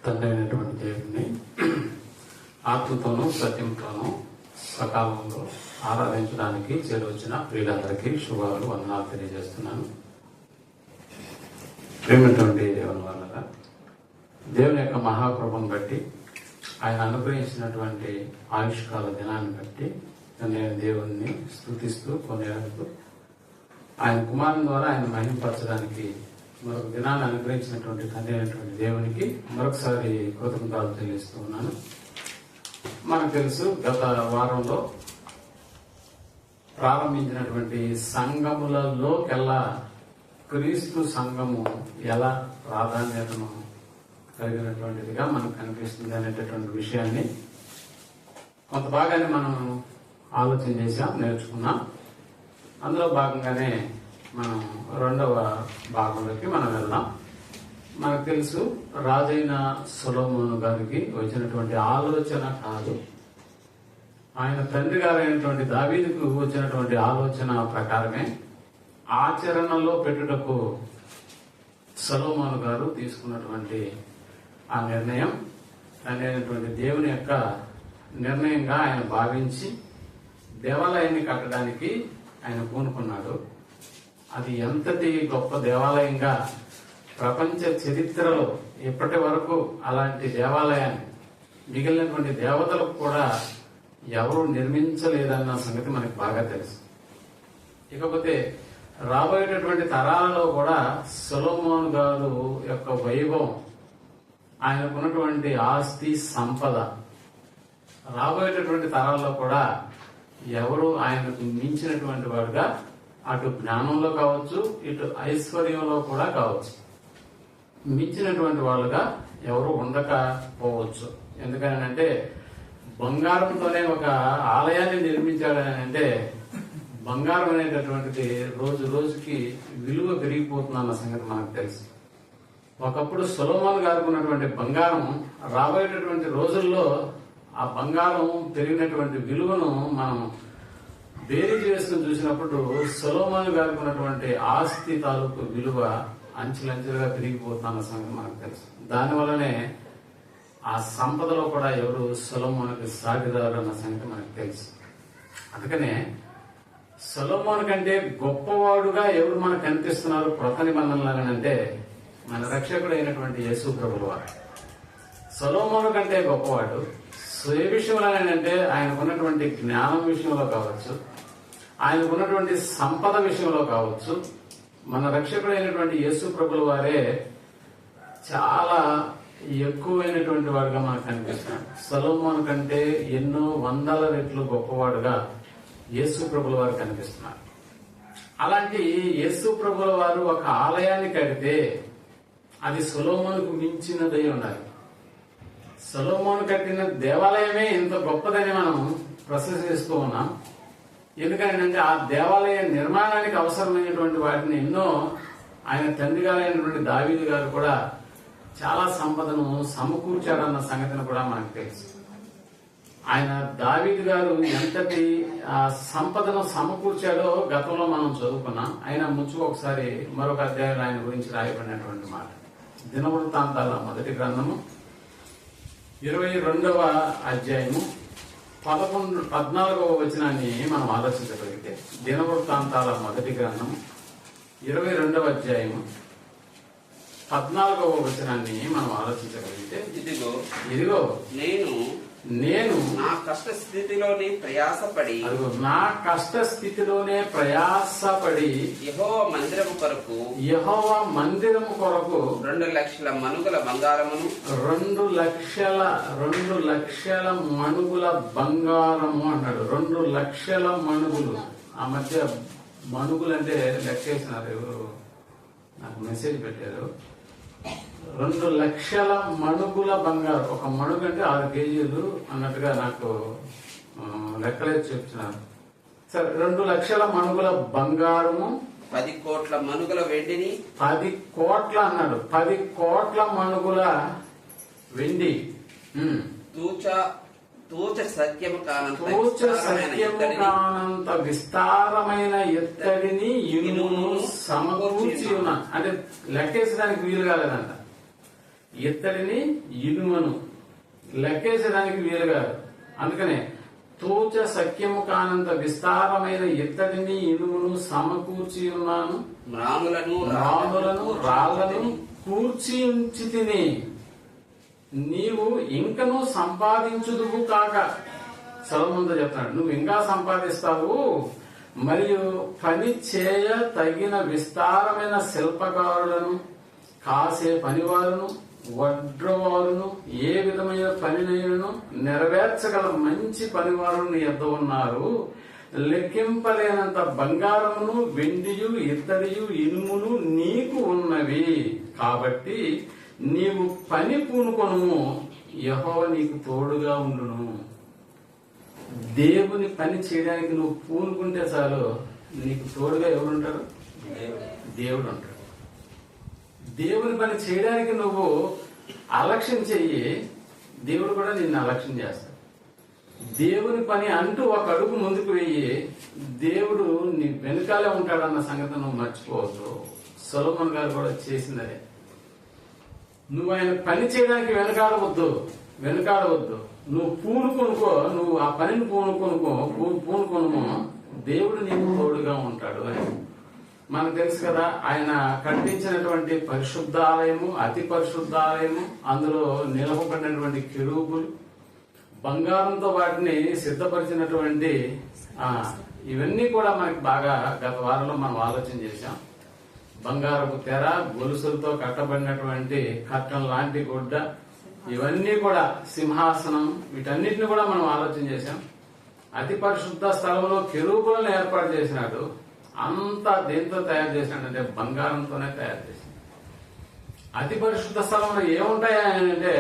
తండ్రి అయినటువంటి దేవుడిని ఆత్మతోనూ సత్యంతోనూ సకాలంలో ఆరాధించడానికి చేరువచ్చిన ప్రియులందరికీ శుభాలు వందనాలు తెలియజేస్తున్నాను. ప్రేమటువంటి దేవుని వల్ల దేవుని యొక్క మహాకృపను బట్టి ఆయన అనుగ్రహించినటువంటి ఆయుష్కాల దినాన్ని బట్టి నేను దేవుణ్ణి స్తుతిస్తూ కొనియాడుతూ ఆయన కుమారుని ద్వారా ఆయన మహింపరచడానికి మరొక దినాన్ని అనుగ్రహించినటువంటి తండ్రి అయినటువంటి దేవునికి మరొకసారి కృతజ్ఞతలు తెలియజేస్తూ ఉన్నాను. మనకు తెలుసు గత వారంలో ప్రారంభించినటువంటి సంఘములలోకెల్లా క్రీస్తు సంఘము ఎలా ప్రాధాన్యతను కలిగినటువంటిదిగా మనకు కనిపిస్తుంది అనేటటువంటి విషయాన్ని కొంత భాగాన్ని మనం ఆలోచన చేశాం, నేర్చుకున్నాం. అందులో భాగంగానే మనం రెండవ భాగంలోకి మనం వెళ్దాం. మనకు తెలుసు రాజైన సొలొమోను గారికి వచ్చినటువంటి ఆలోచన కాదు, ఆయన తండ్రి గారైనటువంటి దావీదుకు వచ్చినటువంటి ఆలోచన ప్రకారమే ఆచరణలో పెట్టుటకు సొలొమోను గారు తీసుకున్నటువంటి ఆ నిర్ణయం అనేటువంటి దేవుని యొక్క నిర్ణయంగా ఆయన భావించి దేవాలయాన్ని కట్టడానికి ఆయన పూనుకున్నాడు. అది ఎంతటి గొప్ప దేవాలయంగా ప్రపంచ చరిత్రలో ఇప్పటి వరకు అలాంటి దేవాలయాన్ని మిగిలినటువంటి దేవతలకు కూడా ఎవరు నిర్మించలేదన్న సంగతి మనకు బాగా తెలుసు. ఇకపోతే రాబోయేటటువంటి తరాలలో కూడా సొలొమోను గారు యొక్క వైభవం, ఆయనకున్నటువంటి ఆస్తి సంపద రాబోయేటటువంటి తరాల్లో కూడా ఎవరు ఆయనకు మించినటువంటి వాడుగా అటు జ్ఞానంలో కావచ్చు, ఇటు ఐశ్వర్యంలో కూడా కావచ్చు, మించినటువంటి వాళ్ళుగా ఎవరు ఉండకపోవచ్చు. ఎందుకనంటే బంగారంతోనే ఒక ఆలయాన్ని నిర్మించాడని అంటే బంగారం అనేటటువంటిది రోజు రోజుకి విలువ పెరిగిపోతుందన్న సంగతి మనకు తెలుసు. ఒకప్పుడు సొలొమోను గారికి ఉన్నటువంటి బంగారం రాబోయేటటువంటి రోజుల్లో ఆ బంగారం పెరిగినటువంటి విలువను మనం బేరీజ్ వేసుకుని చూసినప్పుడు సొలొమోను గారికి ఉన్నటువంటి ఆస్తి తాలూకు విలువ అంచెలంచెలుగా పెరిగిపోతున్న సంగతి మనకు తెలుసు. దానివల్లనే ఆ సంపదలో కూడా ఎవరు సొలొమోనుకి సాటిరారు అన్న సంగతి మనకు తెలుసు. అందుకనే సొలొమోను కంటే గొప్పవాడుగా ఎవరు మనకు కనిపిస్తున్నారు కృత నిబంధనలాగానంటే మన రక్షకుడు అయినటువంటి యేసు ప్రభువు వారు. సొలొమోను కంటే గొప్పవాడు ఏ విషయంలోనంటే ఆయనకున్నటువంటి జ్ఞానం విషయంలో కావచ్చు, ఆయనకున్నటువంటి సంపద విషయంలో కావచ్చు, మన రక్షకుడు అయినటువంటి యేసు ప్రభుల వారే చాలా ఎక్కువైనటువంటి వాడుగా మనకు కనిపిస్తున్నాడు. సొలొమోను కంటే ఎన్నో వందల రెట్లు గొప్పవాడుగా యేసు ప్రభుల వారు కనిపిస్తున్నారు. అలాంటి యేసు ప్రభుల వారు ఒక ఆలయాన్ని కడితే అది సొలొమోనుకు మించినదై ఉండాలి. సొలొమోను కట్టిన దేవాలయమే ఇంత గొప్పదని మనం ప్రశంసిస్తూ ఉన్నాం. ఎందుకంటే ఆ దేవాలయ నిర్మాణానికి అవసరమైనటువంటి వాటిని ఎన్నో ఆయన తండ్రి గారైనటువంటి దావీదు గారు కూడా చాలా సంపదను సమకూర్చాడన్న సంగతిని కూడా మనకు తెలుసు. ఆయన దావీదు గారు ఎంతటి సంపదను సమకూర్చాడో గతంలో మనం చదువుకున్నాం. ఆయన ముంచుకు ఒకసారి మరొక అధ్యాయంలో ఆయన గురించి రాయబడినటువంటి మాట దినవృత్తాంతాల మొదటి గ్రంథము 22వ అధ్యాయము 14వ వచనాన్ని మనం ఆలోచించగలిగితే, దినవృత్తాంతాల మొదటి గ్రంథం 22వ అధ్యాయము 14వ వచనాన్ని మనం ఆలోచించగలిగితే, ఇదిగో నేను నా కష్ట స్థితిలోనే ప్రయాసపడి యెహోవా మందిరము కొరకు 2 లక్షల మణుగుల బంగారమును 2 లక్షల మణుగుల బంగారము అన్నాడు. 2 లక్షల మణుగులు. ఆ మధ్య మణుగులు అంటే లెక్కేసినారు, ఎవరు నాకు మెసేజ్ పెట్టారు. 2 లక్షల మణుగుల బంగారు. ఒక మణుగు అంటే 6 కేజీలు అన్నట్టుగా నాకు లెక్కలేదు చెప్తున్నారు. సరే, 2 లక్షల మణుగుల బంగారము, 10 కోట్ల మణుగుల వెండిని, 10 కోట్ల అన్నాడు. 10 కోట్ల మణుగుల వెండి, తూచ సత్యము కానంత విస్తారమైన ఎత్తడిని ఇనుమును సమకూర్చి ఉన్నాను. అంటే లెక్కేసడానికి వీలు కాలేదంట. ఇత్తడిని ఇనుమును లెక్కేసేదానికి వీలు కాదు. అందుకనే తూచ సఖ్యము కానంత విస్తారమైన ఇత్తడిని ఇనుమును సమకూర్చి ఉన్నాను, రాములను రాళ్లను కూర్చి ఉంచి తిని నీవు ఇంకను సంపాదించుదువు కాక. సొలొమోనుతో చెప్తున్నాడు, నువ్వు ఇంకా సంపాదిస్తావు, మరియు పని చేయ తగిన విస్తారమైన శిల్పకారులను, కాసే పనివారును, వడ్రవారును, ఏ విధమైన పనినైనను నెరవేర్చగల మంచి పనివారును నీ యొద్ద ఉన్నారు. లెక్కింపలేనంత బంగారమును, వెండియు, ఇత్తడియు, ఇనుములు నీకు ఉన్నవి. కాబట్టి నీవు పని పూనుకొనుము, యెహోవా నీకు తోడుగా ఉండును. దేవుని పని చేయడానికి నువ్వు పూనుకుంటే చాలు, నీకు తోడుగా ఎవరుంటారు? దేవుడు ఉంటాడు. దేవుని పని చేయడానికి నువ్వు అలక్ష్యం చెయ్యి, దేవుడు కూడా నిన్ను అలక్ష్యం చేస్తాడు. దేవుని పని అంటూ ఒక అడుగు ముందుకు వెయ్యి, దేవుడు నీ వెనుకాలే ఉంటాడన్న సంగతి నువ్వు మర్చిపోవద్దు. సొలొమోను గారు కూడా చేసిందరే. నువ్వు ఆయన పని చేయడానికి వెనకాడవద్దు. నువ్వు పూనుకొనుకో, నువ్వు ఆ పనిని పూనుకొనుకో, దేవుడు నీకు తోడుగా ఉంటాడు అని మనకు తెలుసు కదా. ఆయన కట్టించినటువంటి పరిశుద్ధాలయము, అతి పరిశుద్ధాలయము, అందులో నిలవబడినటువంటి కెరూబులు, బంగారంతో వాటిని సిద్ధపరిచినటువంటి ఇవన్నీ కూడా మనకి బాగా గత వారంలో మనం ఆలోచన చేశాం. బంగారపు తెర, గొలుసులతో కట్టబడినటువంటి కట్టం లాంటి గుడ్డ, ఇవన్నీ కూడా సింహాసనం, వీటన్నిటిని కూడా మనం ఆలోచన చేశాం. అతి పరిశుద్ధ స్థలంలో కెరూబులను ఏర్పాటు చేసినాడు. అంతా దేంతో తయారు చేసినాడంటే బంగారంతోనే తయారు చేసినాడు. అతి పరిశుద్ధ స్థలంలో ఏముంటాయి అంటే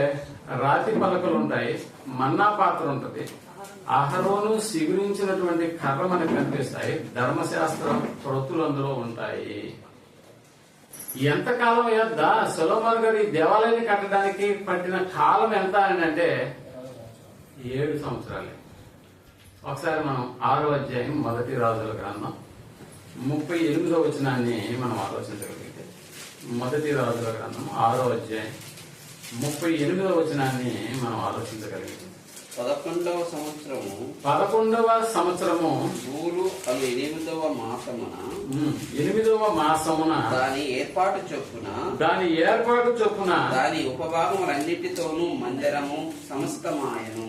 రాతి పలకలు ఉంటాయి, మన్నా పాత్ర ఉంటది, అహరోను సిగురించినటువంటి కర్ర మనకు కనిపిస్తాయి, ధర్మశాస్త్రం ప్రొత్తులు అందులో ఉంటాయి. ఎంతకాలం యొద్ద సొలొమోను గారు ఈ దేవాలయాన్ని కట్టడానికి పట్టిన కాలం ఎంత అని అంటే 7 సంవత్సరాలే. ఒకసారి మనం 6వ అధ్యాయం 1 రాజుల గ్రంథం 38వ వచనాన్ని మనం ఆలోచించగలిగితే, 1 రాజుల గ్రంథం 6వ అధ్యాయం 38వ వచనాన్ని మనం ఆలోచించగలిగితే, 11వ సంవత్సరము బూలు అను 8వ మాసమున దాని ఏర్పాటు చొప్పున దాని ఉపభాగములన్నిటితోనూ మందిరము సమాప్తమాయను.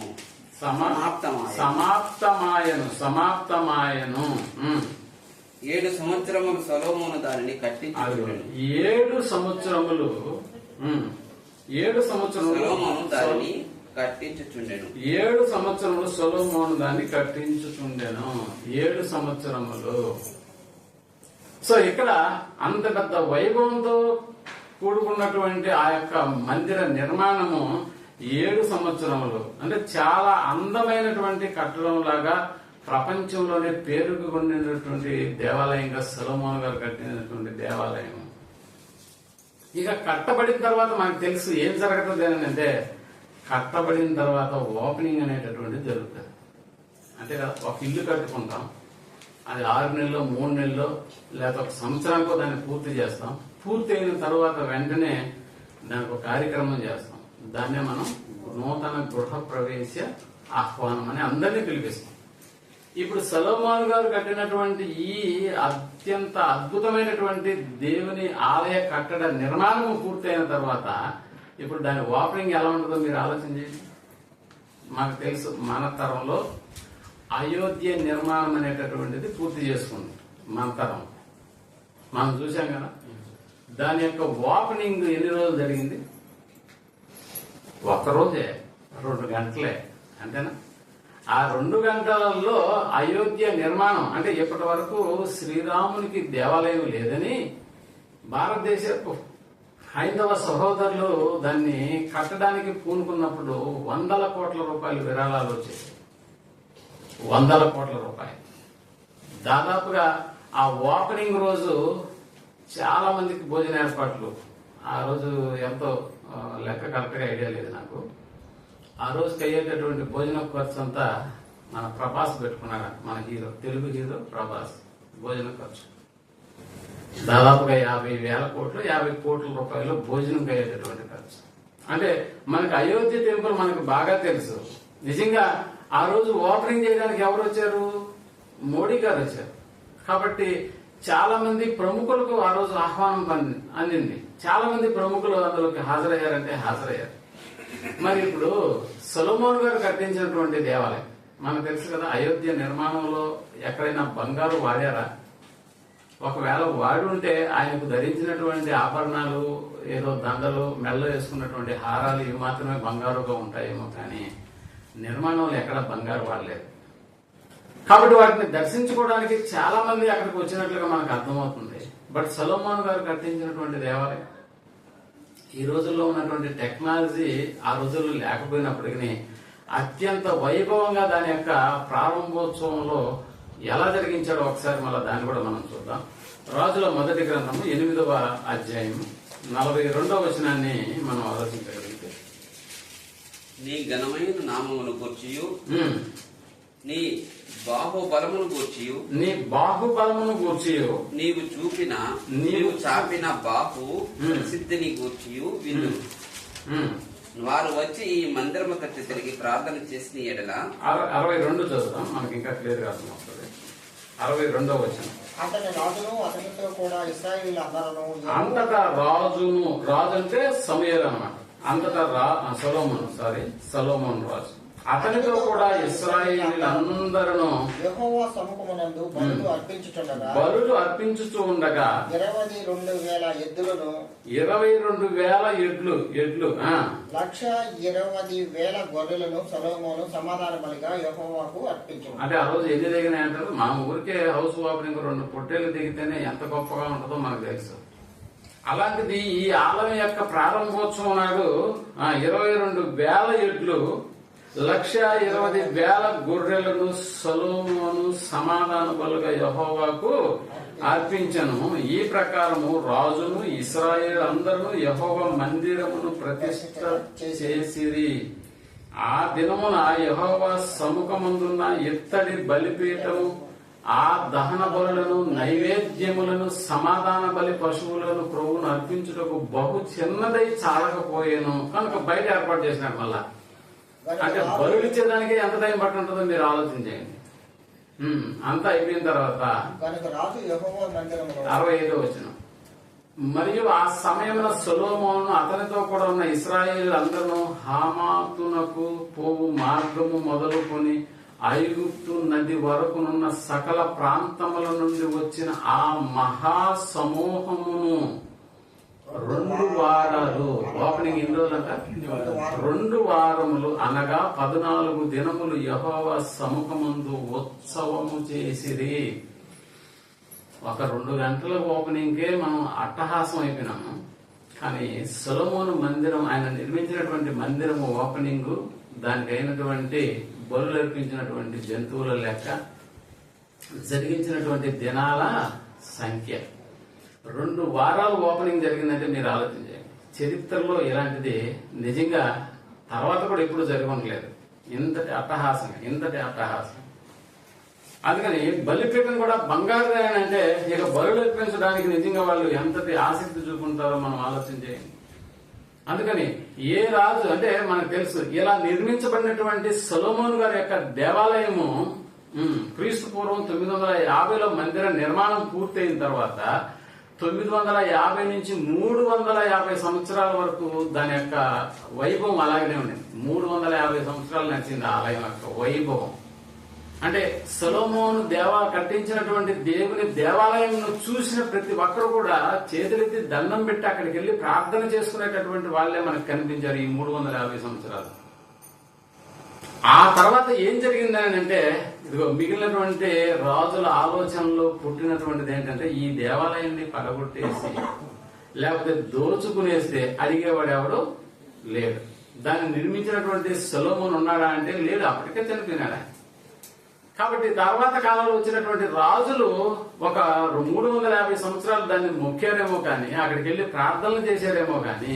7 సంవత్సరములు సొలొమోను దానిని కట్టించుచుండెను. 7 సంవత్సరములు సొలొమోను దానిని కట్టించుచుండెను. 7 సంవత్సరములు సొలొమోను దాన్ని కట్టించుచుండెను. 7 సంవత్సరములు. సో ఇక్కడ అంత పెద్ద వైభవంతో కూడుకున్నటువంటి ఆ యొక్క మందిర నిర్మాణము 7 సంవత్సరములు అంటే చాలా అందమైనటువంటి కట్టడం లాగా ప్రపంచంలోనే పేరుకు పొందినటువంటి దేవాలయంగా సొలొమోను గారు కట్టినటువంటి దేవాలయం. ఇక కట్టబడిన తర్వాత మనకు తెలుసు ఏం జరుగుతుంది అంటే, కట్టబడిన తర్వాత ఓపెనింగ్ అనేటటువంటిది జరుగుతుంది. అంటే కదా, ఒక ఇల్లు కట్టుకుంటాం, అది 6 నెలల్లో 3 నెలల్లో లేకపోతే 1 సంవత్సరానికో దాన్ని పూర్తి చేస్తాం. పూర్తి అయిన తర్వాత వెంటనే దానికి ఒక కార్యక్రమం చేస్తాం. దాన్నే మనం నూతన గృహ ప్రవేశ ఆహ్వానం అని అందరినీ పిలిపిస్తాం. ఇప్పుడు సొలొమోను గారు కట్టినటువంటి ఈ అత్యంత అద్భుతమైనటువంటి దేవుని ఆలయ కట్టడ నిర్మాణం పూర్తయిన తర్వాత ఇప్పుడు దాని ఓపెనింగ్ ఎలా ఉంటుందో మీరు ఆలోచన చేయండి. మాకు తెలుసు మన తరంలో అయోధ్య నిర్మాణం అనేటటువంటిది పూర్తి చేసుకుంది. మన తరం మనం చూసాం కదా. దాని యొక్క ఓపెనింగ్ ఎన్ని రోజులు జరిగింది? 1 రోజే, 2 గంటలే, అంతేనా? ఆ 2 గంటలలో అయోధ్య నిర్మాణం అంటే ఇప్పటి వరకు శ్రీరామునికి దేవాలయం లేదని భారతదేశపు హైందవ సహోదరులు దాన్ని కట్టడానికి పూనుకున్నప్పుడు 100 కోట్ల రూపాయలు విరాళాలు వచ్చాయి. 100 కోట్ల రూపాయలు. దాదాపుగా ఆ ఓపెనింగ్ రోజు చాలా మందికి భోజన ఏర్పాట్లు. ఆ రోజు ఎంతో లెక్క కరెక్ట్గా ఐడియా లేదు నాకు. ఆ రోజుకి అయ్యేటటువంటి భోజన ఖర్చు అంతా మన ప్రభాస్ పెట్టుకున్నాడు. మన హీరో, తెలుగు హీరో ప్రభాస్ భోజన ఖర్చు దాదాపుగా 50,000 కోట్లు, 50 కోట్ల రూపాయలు భోజనం అయ్యేటటువంటి ఖర్చు. అంటే మనకి అయోధ్య టెంపుల్ మనకు బాగా తెలుసు. నిజంగా ఆ రోజు ఓపెనింగ్ చేయడానికి ఎవరు వచ్చారు? మోడీ గారు వచ్చారు. కాబట్టి చాలా మంది ప్రముఖులకు ఆ రోజు ఆహ్వానం అందింది. చాలా మంది ప్రముఖులు అందులోకి హాజరయ్యారంటే హాజరయ్యారు. మరి ఇప్పుడు సొలొమోన్ గారు కట్టించినటువంటి దేవాలయం మనకు తెలుసు కదా. అయోధ్య నిర్మాణంలో ఎక్కడైనా బంగారు వాడారా? ఒకవేళ వాడి ఉంటే ఆయనకు ధరించినటువంటి ఆభరణాలు, ఏదో దండలు, మెడలో వేసుకున్నటువంటి హారాలు ఇవి మాత్రమే బంగారుగా ఉంటాయేమో కానీ నిర్మాణంలో ఎక్కడ బంగారు వాడలేదు. కాబట్టి వాటిని దర్శించుకోవడానికి చాలా మంది అక్కడికి వచ్చినట్లుగా మనకు అర్థమవుతుంది. బట్ సొలొమోన్ గారు కట్టించినటువంటి దేవాలయం ఈ రోజుల్లో ఉన్నటువంటి టెక్నాలజీ ఆ రోజుల్లో లేకపోయినప్పటికీ అత్యంత వైభవంగా దాని యొక్క ప్రారంభోత్సవంలో ఎలా జరిగించాడో ఒకసారి మళ్ళీ దాన్ని కూడా మనం చూద్దాం. రాజుల మొదటి గ్రంథము 8వ అధ్యాయం 42వ వచనాన్ని మనం ఆలోచించగలిగితే, నీ ఘనమైన నామమును గూర్చియు నీ బాహుబలమును గూర్చియు నీవు చాపిన బాహు ప్రసిద్ధిని గూర్చియు విను. వారు వచ్చి ఈ మందిరము తట్టు తిరిగి ప్రార్థన చేసిన ఎడల 62 చదువుతాం, మనకి ఇంకా క్లియర్ గా అర్థమవుతుంది. 62వ వచనం, అంతటా రాజును అతనితో కూడా ఇశ్రాయేలీయుల అందరూ అంతటా రాజును, రాజు అంటే సమూయేలు అన్నమాట. అంతటా సొలొమోను రాజు, అతనితో కూడా ఇశ్రాయేలీయులందరూ యెహోవా సముఖమునందు బలులు అర్పించుచు ఉండగా 22,000 ఎద్దులను 22,000 ఎడ్లు 120,000 గొర్రెలను సొలొమోను సమాధాన బలిగా యెహోవాకు అర్పించాడు. అంటే ఆ రోజు ఎన్ని దిగినాయి అంటారు? మా ఊరికే హౌస్ ఓపెనింగ్ 2 పొట్టేలు దిగితేనే ఎంత గొప్పగా ఉంటుందో మనకు తెలుసు. అలాంటిది ఈ ఆలయం యొక్క ప్రారంభోత్సవం నాడు 22,000 ఎడ్లు 120,000 గొర్రెలను సొలొమోను సమాధాన బలుగా యెహోవాకు అర్పించను. ఈ ప్రకారము రాజును ఇశ్రాయేలు అందరూ యెహోవా మందిరమును ప్రతిష్ఠ చేసిరి. ఆ దినమున యెహోవా సముఖమందున్న ఇత్తడి బలిపీఠము ఆ దహన బలులను, నైవేద్యములను, సమాధాన బలి పశువులను ప్రభువును అర్పించుటకు బహు చిన్నదై చాలకపోయేను కనుక బయట ఏర్పాటు చేసినాడు. మళ్ళా అంటే బలు ఇచ్చేదానికి ఎంత టైం పట్టి ఉంటుందో మీరు ఆలోచించండి. అంతా అయిపోయిన తర్వాత 65వ వచనం, మరియు ఆ సమయంలో సొలొమోను అతనితో కూడా ఉన్న ఇశ్రాయేలు అందరూ హామాతునకు పోవు మార్గము మొదలుకొని ఐగుప్తు నది వరకునున్న సకల ప్రాంతముల నుండి వచ్చిన ఆ మహాసమూహమును 2 వారాలు, ఓపెనింగ్ ఎన్ని రోజులంట? 2 వారములు అనగా 14 దినములు యెహోవా సముఖమందు ఉత్సవము చేసిరి. ఒక 2 గంటల ఓపెనింగ్కే మనం అట్టహాసం అయిపోయినాము. కానీ సొలొమోను మందిరం, ఆయన నిర్మించినటువంటి మందిరము ఓపెనింగ్, దానికి అయినటువంటి బలులు అర్పించినటువంటి జంతువుల లెక్క, జరిగించినటువంటి దినాల సంఖ్య, 2 వారాలు ఓపెనింగ్ జరిగిందంటే మీరు ఆలోచించండి. చరిత్రలో ఇలాంటిది నిజంగా తర్వాత కూడా ఎప్పుడు జరిగి ఉండలేదు. ఇంతటి అట్టహాసం. అందుకని బలిపీఠం కూడా బంగారు అంటే ఇక బలులు అర్పించడానికి నిజంగా వాళ్ళు ఎంతటి ఆసక్తి చూపుకుంటారో మనం ఆలోచించేయండి. అందుకని ఏ రాజు అంటే మనకు తెలుసు, ఇలా నిర్మించబడినటువంటి సొలొమోను గారి యొక్క దేవాలయము క్రీస్తు పూర్వం 950లో మందిర నిర్మాణం పూర్తయిన తర్వాత 950 నుంచి 350 సంవత్సరాల వరకు దాని యొక్క వైభవం అలాగనే ఉండేది. 350 సంవత్సరాలు నడిచింది ఆలయం యొక్క వైభవం. అంటే సొలొమోను కట్టించినటువంటి దేవుని దేవాలయం చూసిన ప్రతి ఒక్కరు కూడా చేతులెత్తి దండం పెట్టి అక్కడికి వెళ్లి ప్రార్థన చేసుకునేటటువంటి వాళ్లే మనకు కనిపించారు ఈ 350 సంవత్సరాలు. ఆ తర్వాత ఏం జరిగిందని అంటే, ఇదిగో మిగిలినటువంటి రాజుల ఆలోచనలో పుట్టినటువంటిది ఏంటంటే, ఈ దేవాలయాన్ని పడగొట్టేసి లేకపోతే దోచుకునేస్తే అడిగేవాడు ఎవడు లేడు. దాన్ని నిర్మించినటువంటి సొలొమోను ఉన్నాడా అంటే లేడు, అప్పటికే చనిపోయినాడా. కాబట్టి తర్వాత కాలంలో వచ్చినటువంటి రాజులు ఒక 350 సంవత్సరాలు దాన్ని మొక్కారేమో కానీ, అక్కడికి వెళ్లి ప్రార్థనలు చేశారేమో కానీ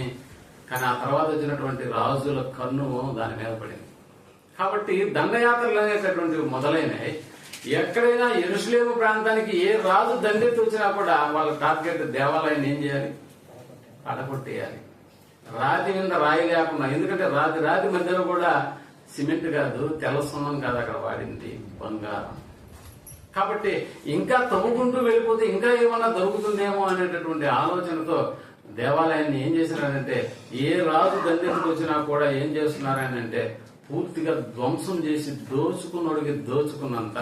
ఆ తర్వాత వచ్చినటువంటి రాజుల కన్ను దాని మీద పడింది. కాబట్టి దండయాత్రలు అనేటటువంటివి మొదలైనవి. ఎక్కడైనా యెరూషలేము ప్రాంతానికి ఏ రాజు దండెత్తి వచ్చినా కూడా వాళ్ళ టార్గెట్ దేవాలయాన్ని ఏం చేయాలి? పడగొట్టేయాలి. రాతి మీద రాయి లేకుండా, ఎందుకంటే రాతి మధ్యలో కూడా సిమెంట్ కాదు, తెల్ల సున్నం కాదు అక్కడ వాడింది, బంగారం. కాబట్టి ఇంకా తవ్వుకుంటూ వెళ్ళిపోతే ఇంకా ఏమన్నా దొరుకుతుందేమో అనేటటువంటి ఆలోచనతో దేవాలయాన్ని ఏం చేసినారంటే, ఏ రాజు దండెత్తుకు వచ్చినా కూడా ఏం చేస్తున్నారని అంటే పూర్తిగా ధ్వంసం చేసి దోచుకున్నోడికి దోచుకున్నంత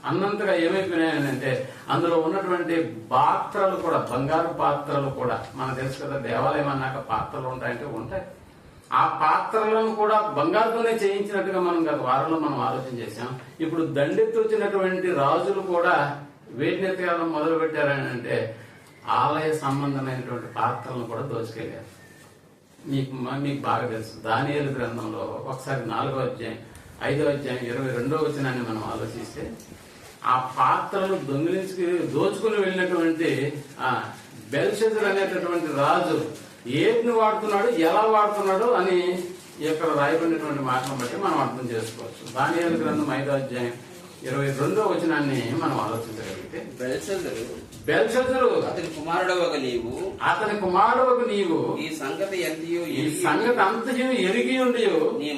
అన్నంతగా ఏమైపోయినాయనంటే అందులో ఉన్నటువంటి పాత్రలు కూడా, బంగారు పాత్రలు కూడా, మనకు తెలుసు కదా దేవాలయం అన్నాక పాత్రలు ఉంటాయంటే ఉంటాయి. ఆ పాత్రలను కూడా బంగారుతోనే చేయించినట్టుగా మనం గత వారంలో మనం ఆలోచన చేశాం. ఇప్పుడు దండెత్తి వచ్చినటువంటి రాజులు కూడా వేటిని ఎత్తగడం మొదలు పెట్టారని అంటే ఆలయ సంబంధమైనటువంటి పాత్రలను కూడా దోచుకెళ్లారు. మీకు బాగా తెలుసు దానియేలు గ్రంథంలో ఒకసారి 4వ అధ్యాయం 5వ అధ్యాయం 22వ వచనాన్ని మనం ఆలోచిస్తే ఆ పాత్రలు దోచుకుని వెళ్ళినటువంటి బెల్షెజర్ అనేటటువంటి రాజు ఏటిని వాడుతున్నాడు, ఎలా వాడుతున్నాడు అని ఇక్కడ రాయబడినటువంటి మాటలను బట్టి మనం అర్థం చేసుకోవచ్చు. దానియేలు గ్రంథం 5వ అధ్యాయం 22వ వచనాన్ని మనం ఆలోచించగలిగితే, బెల్షెజరు అతని కుమారుడవగ నీవు ఈ సంగతి అంతయు ఎరిగి ఉండి నీ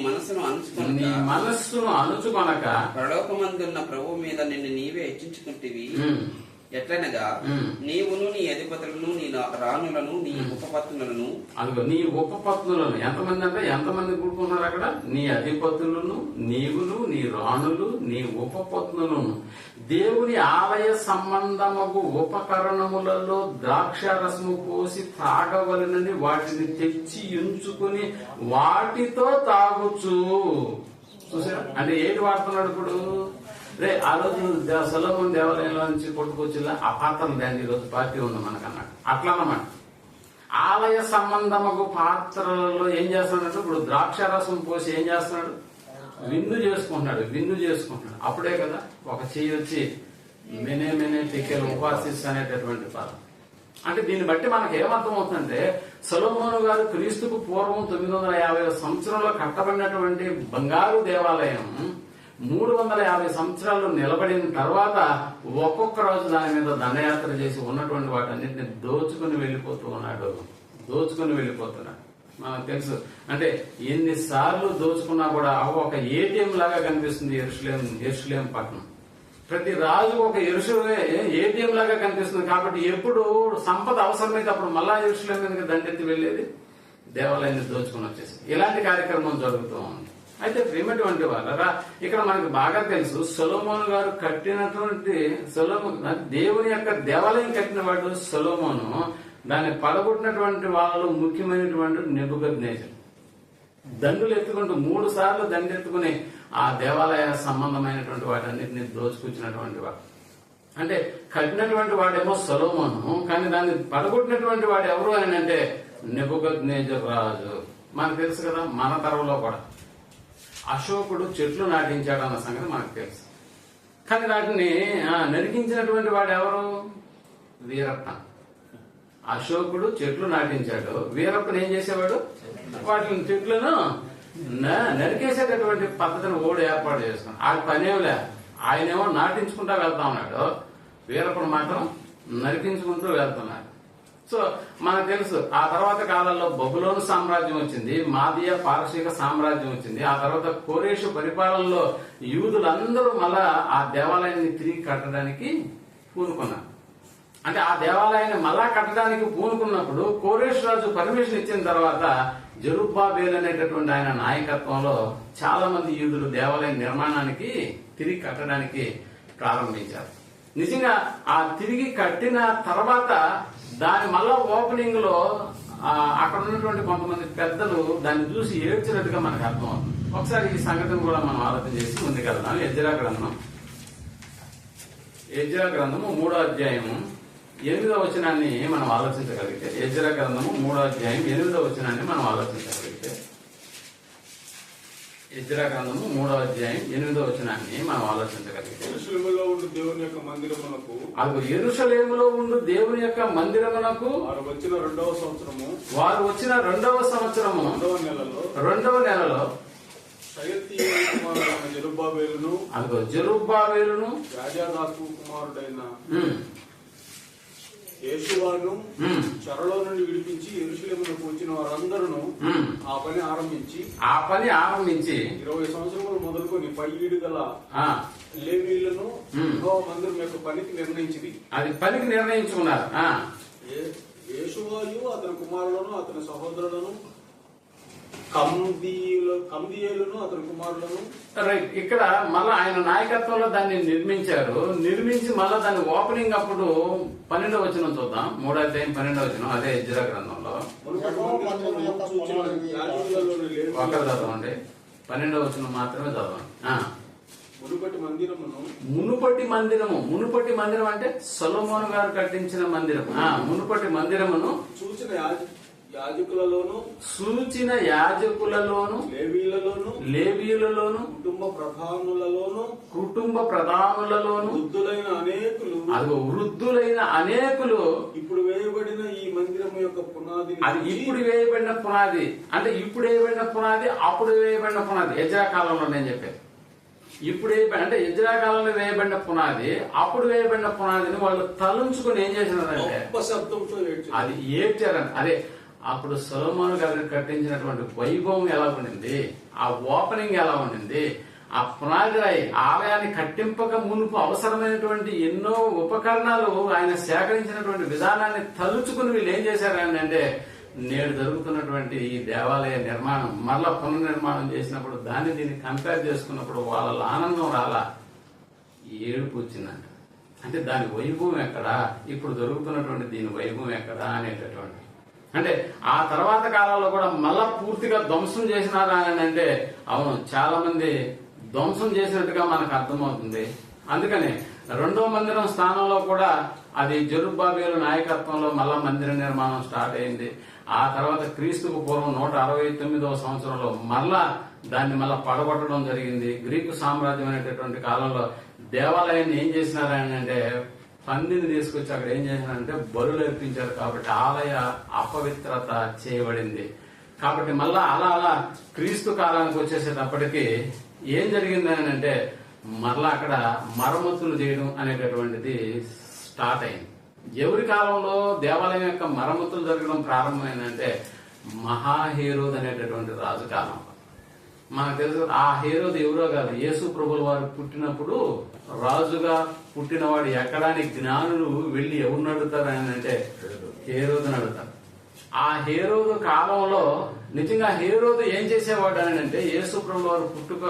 మనస్సును అణుచుకొనక పరలోకమందున్న ప్రభువు మీద నిన్ను నీవే హెచ్చించుకుంటేవి. ఎట్లనగా నీవును నీ అధిపతులను నీ రాణులను నీ ఉపపత్నులను, అదిగో నీ ఉపపత్నులను ఎంతమంది అంటే ఎంతమంది కూడుకున్నారు అక్కడ? నీ అధిపతులను, నీవును, నీ రాణులు, నీ ఉపపత్నులను దేవుని ఆలయ సంబంధముగు ఉపకరణములలో ద్రాక్షారసము పోసి తాగవలనని వాటిని తెచ్చి ఉంచుకుని వాటితో తాగుచు. చూసారా? అంటే ఏంటి వాడుతున్నాడు ఇప్పుడు? ఆ రోజు సొలొమోను దేవాలయంలో నుంచి కొట్టుకొచ్చిలా ఆ పాత్రలు దాన్ని ఈ రోజు పార్టీ ఉంది మనకన్నాడు. అట్లా అన్నమాట. ఆలయ సంబంధముగు పాత్రలలో ఏం చేస్తున్నాడు? ఇప్పుడు ద్రాక్షారసం పోసి ఏం చేస్తున్నాడు? విందు చేసుకుంటున్నాడు. అప్పుడే కదా ఒక చెయ్యి వచ్చి మెనే టికెల్ ఉపాసిస్ అనేటటువంటి పదం. అంటే దీన్ని బట్టి మనకు ఏమర్థం అవుతుందంటే సొలొమోను గారు క్రీస్తుకు పూర్వం 950 సంవత్సరంలో కట్టబడినటువంటి బంగారు దేవాలయం 350 సంవత్సరాలు నిలబడిన తర్వాత ఒక్కొక్క రోజు దాని మీద దండయాత్ర చేసి ఉన్నటువంటి వాటన్నిటిని దోచుకుని వెళ్ళిపోతున్నాడు. మనకు తెలుసు. అంటే ఎన్నిసార్లు దోచుకున్నా కూడా ఒక ఏటీఎం లాగా కనిపిస్తుంది యెరూషలేం పట్టణం. ప్రతి రాజు ఒక ఏటీఎం లాగా కనిపిస్తుంది. కాబట్టి ఎప్పుడు సంపద అవసరమైతే అప్పుడు మళ్ళా యెరూషలేం మీదకి దండెత్తి వెళ్లేది, దేవాలయాన్ని దోచుకుని వచ్చేసి ఇలాంటి కార్యక్రమం జరుగుతూ ఉంది. అయితే ప్రేమటువంటి వాళ్ళరా, ఇక్కడ మనకు బాగా తెలుసు సొలొమోను గారు కట్టినటువంటి దేవుని యొక్క దేవాలయం కట్టిన వాడు సొలొమోను. దాన్ని పడగొట్టినటువంటి వాళ్ళు ముఖ్యమైనటువంటి నెబుకద్నెజరు. దండులు ఎత్తుకుంటూ 3 సార్లు దండెత్తుకుని ఆ దేవాలయ సంబంధమైనటువంటి వాటన్నిటిని దోచుకొచ్చినటువంటి వాడు. అంటే కట్టినటువంటి వాడేమో సొలొమోను, కానీ దాన్ని పడగొట్టినటువంటి వాడు ఎవరు అని అంటే నెబుకద్నెజరు రాజు. మనకు తెలుసు కదా, మన తరంలో కూడా అశోకుడు చెట్లు నాటించాడు అన్న సంగతి మనకు తెలుసు. కానీ వాటిని నరికించినటువంటి వాడు ఎవరు? వీరప్ప. అశోకుడు చెట్లు నాటించాడు, వీరప్పని ఏం చేసేవాడు? వాటిని చెట్లను నరికేసేటటువంటి పద్ధతిని ఓడి ఏర్పాటు చేసుకున్నాడు. ఆ పనేమిలే, ఆయనేమో నాటించుకుంటా వెళ్తా ఉన్నాడు, వీరప్పని మాత్రం నరికించుకుంటూ వెళ్తున్నాడు. సో మనకు తెలుసు ఆ తర్వాత కాలంలో బబులోను సామ్రాజ్యం వచ్చింది, మాదియా పారసీక సామ్రాజ్యం వచ్చింది. ఆ తర్వాత కోరేషు పరిపాలనలో యూదులందరూ మళ్ళా ఆ దేవాలయాన్ని తిరిగి కట్టడానికి పూనుకున్నారు. అంటే ఆ దేవాలయాన్ని మళ్ళా కట్టడానికి పూనుకున్నప్పుడు కోరేషు రాజు పర్మిషన్ ఇచ్చిన తర్వాత జెరుబ్బాబెలు అనేటటువంటి ఆయన నాయకత్వంలో చాలా మంది యూదులు దేవాలయ నిర్మాణానికి తిరిగి కట్టడానికి ప్రారంభించారు. నిజంగా ఆ తిరిగి కట్టిన తర్వాత దాని మళ్ళా ఓపెనింగ్ లో అక్కడ ఉన్నటువంటి కొంతమంది పెద్దలు దాన్ని చూసి ఏడ్చినట్టుగా మనకు అర్థం అవుతుంది. ఒకసారి ఈ సంగతిని కూడా మనం ఆలోచన చేసి ముందుకెళ్దాం. ఎజ్రా గ్రంథము 3వ అధ్యాయము 8వ వచనాన్ని మనం ఆలోచించగలిగితే, ఎజ్రా గ్రంథము 3వ అధ్యాయం 8వ వచనాన్ని మనం ఆలోచించగలిగితే, ఎజ్రా గ్రంథము 3వ అధ్యాయం 8వ వచనాన్ని మనం ఆలోచించగలిగితే, యెరూషలేములో ఉండు దేవుని యొక్క మందిరమునకు, అది యెరూషలేములో ఉండు దేవుని యొక్క మందిరమునకు వారు వచ్చిన 2వ సంవత్సరము 2వ నెలలో షయల్తీయేలు కుమారుడైన జెరుబ్బాబెలును యాజాదాకు కుమారుడైన యేషువాను ఉమ్, చెరలో నుండి విడిపించి యెరూషలేమునకు వచ్చిన వారందరూ ఉమ్. ఆ పని ఆరంభించి ఆ పని ఆరంభించి 20 సంవత్సరములు మొదలుకొని పై ఈడు గల ఆ, లేవీయులను ఉమ్. యెహోవా మందిరం యొక్క పనికి నిర్ణయించింది. అది పనికి నిర్ణయించుకున్నారు. యేషువాయు అతని కుమారులను అతని సహోదరులను కందియేలును అతని కుమారులను రైట్. ఇక్కడ మళ్ళా ఆయన నాయకత్వంలో దాన్ని నిర్మించారు. నిర్మించి మళ్ళా దాని ఓపెనింగ్ అప్పుడు 12వ వచనం చూద్దాం. 3వ అధ్యాయం 12వ వచనం అదే యెజ్రా గ్రంథంలో మునుపటి మందిరమును సూచన యాజకులలోని లేవీయులు ఒకరు చదవండి. 12వ వచనం మాత్రమే చదవండి. మునుపటి మందిరమును మునుపటి మందిరం అంటే సొలొమోను గారు కట్టించిన మందిరం. మునుపటి మందిరమును సూచన యాజకులలోను లేవీయులలోను కుటుంబ ప్రధానులలోను వృద్ధులైన అనేకులు ఇప్పుడు వేయబడిన ఈ మందిరము యొక్క పునాది అది ఇప్పుడు వేయబడిన పునాది అంటే ఇప్పుడు వేయబడిన పునాది అప్పుడు వేయబడిన పునాది యెజ్రా కాలంలో నేను చెప్పాను. ఇప్పుడు అంటే యెజ్రా కాలంలో వేయబడిన పునాది అప్పుడు వేయబడిన పునాదిని వాళ్ళు తలంచుకుని ఏం చేసినారంటే గొప్ప శబ్దంతో అది ఏడ్చారని. అదే అప్పుడు సొలొమోను గారు కట్టించినటువంటి వైభవం ఎలా ఉండింది, ఆ ఓపెనింగ్ ఎలా ఉండింది, ఆ పునాది రాయి ఆలయాన్ని కట్టింపక మునుపు అవసరమైనటువంటి ఎన్నో ఉపకరణాలు ఆయన సేకరించినటువంటి విధానాన్ని తలుచుకుని వీళ్ళు ఏం చేశారని అంటే నేడు జరుగుతున్నటువంటి ఈ దేవాలయ నిర్మాణం మరలా పునర్నిర్మాణం చేసినప్పుడు దీన్ని కంపేర్ చేసుకున్నప్పుడు వాళ్ళ ఆనందం రాలా, ఏడుపు వచ్చిందంట. అంటే దాని వైభవం ఎక్కడా, ఇప్పుడు జరుగుతున్నటువంటి దీని వైభవం ఎక్కడా అనేటటువంటి. అంటే ఆ తర్వాత కాలంలో కూడా మళ్ళా పూర్తిగా ధ్వంసం చేసినారా అని అంటే అవును, చాలా మంది ధ్వంసం చేసినట్టుగా మనకు అర్థమవుతుంది. అందుకని 2వ మందిరం స్థానంలో కూడా అది జెరుబ్బాబెలు నాయకత్వంలో మళ్ళా మందిర నిర్మాణం స్టార్ట్ అయింది. ఆ తర్వాత క్రీస్తుకు పూర్వం 169వ సంవత్సరంలో మళ్ళా దాన్ని మళ్ళా పడగొట్టడం జరిగింది. గ్రీకు సామ్రాజ్యం అనేటటువంటి కాలంలో దేవాలయాన్ని ఏం చేసినారని అంటే పందిని తీసుకొచ్చి అక్కడ ఏం చేసినారంటే బలులు అర్పించారు. కాబట్టి ఆలయ అపవిత్రత చేయబడింది. కాబట్టి మళ్ళా అలా క్రీస్తు కాలానికి వచ్చేసేటప్పటికి ఏం జరిగింది అని అంటే మరలా అక్కడ మరమ్మతులు చేయడం అనేటటువంటిది స్టార్ట్ అయింది. ఎవరి కాలంలో దేవాలయం యొక్క మరమ్మతులు జరగడం ప్రారంభమైందంటే మహాహేరోద్ అనేటటువంటి రాజు కాలం. మనకు తెలుసు ఆ హేరోదు ఎవరో కాదు, యేసు ప్రభుల వారు పుట్టినప్పుడు రాజుగా పుట్టినవాడు ఎక్కడాని జ్ఞానులు వెళ్లి ఎవరిని అడుగుతారు అని అంటే హేరోదుని అడుగుతారు. ఆ హేరోదు కాలంలో నిజంగా హేరోదు ఏం చేసేవాడు అని అంటే యేసు ప్రభుల వారు పుట్టుక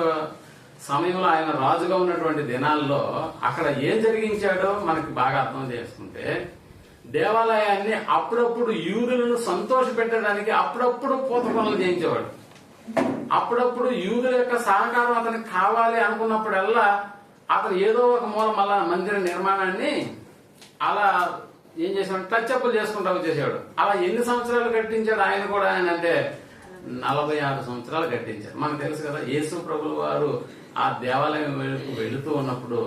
సమయంలో ఆయన రాజుగా ఉన్నటువంటి దినాల్లో అక్కడ ఏం జరిగించాడో మనకి బాగా అర్థం చేసుకుంటే దేవాలయాన్ని అప్పుడప్పుడు యూదులను సంతోష పెట్టడానికి అప్పుడప్పుడు పూత పనులు చేయించేవాడు. అప్పుడప్పుడు యూదుల యొక్క సహకారం అతనికి కావాలి అనుకున్నప్పుడల్లా అతను ఏదో ఒక మూల మళ్ళా మందిర నిర్మాణాన్ని అలా ఏం చేశాడు, టచ్అప్లు చేసుకుంటా వచ్చేసాడు. అలా ఎన్ని సంవత్సరాలు కట్టించాడు ఆయన కూడా ఆయన అంటే 46 సంవత్సరాలు కట్టించారు. మనకు తెలుసు కదా, యేసు ప్రభుల వారు ఆ దేవాలయం వెళుతూ ఉన్నప్పుడు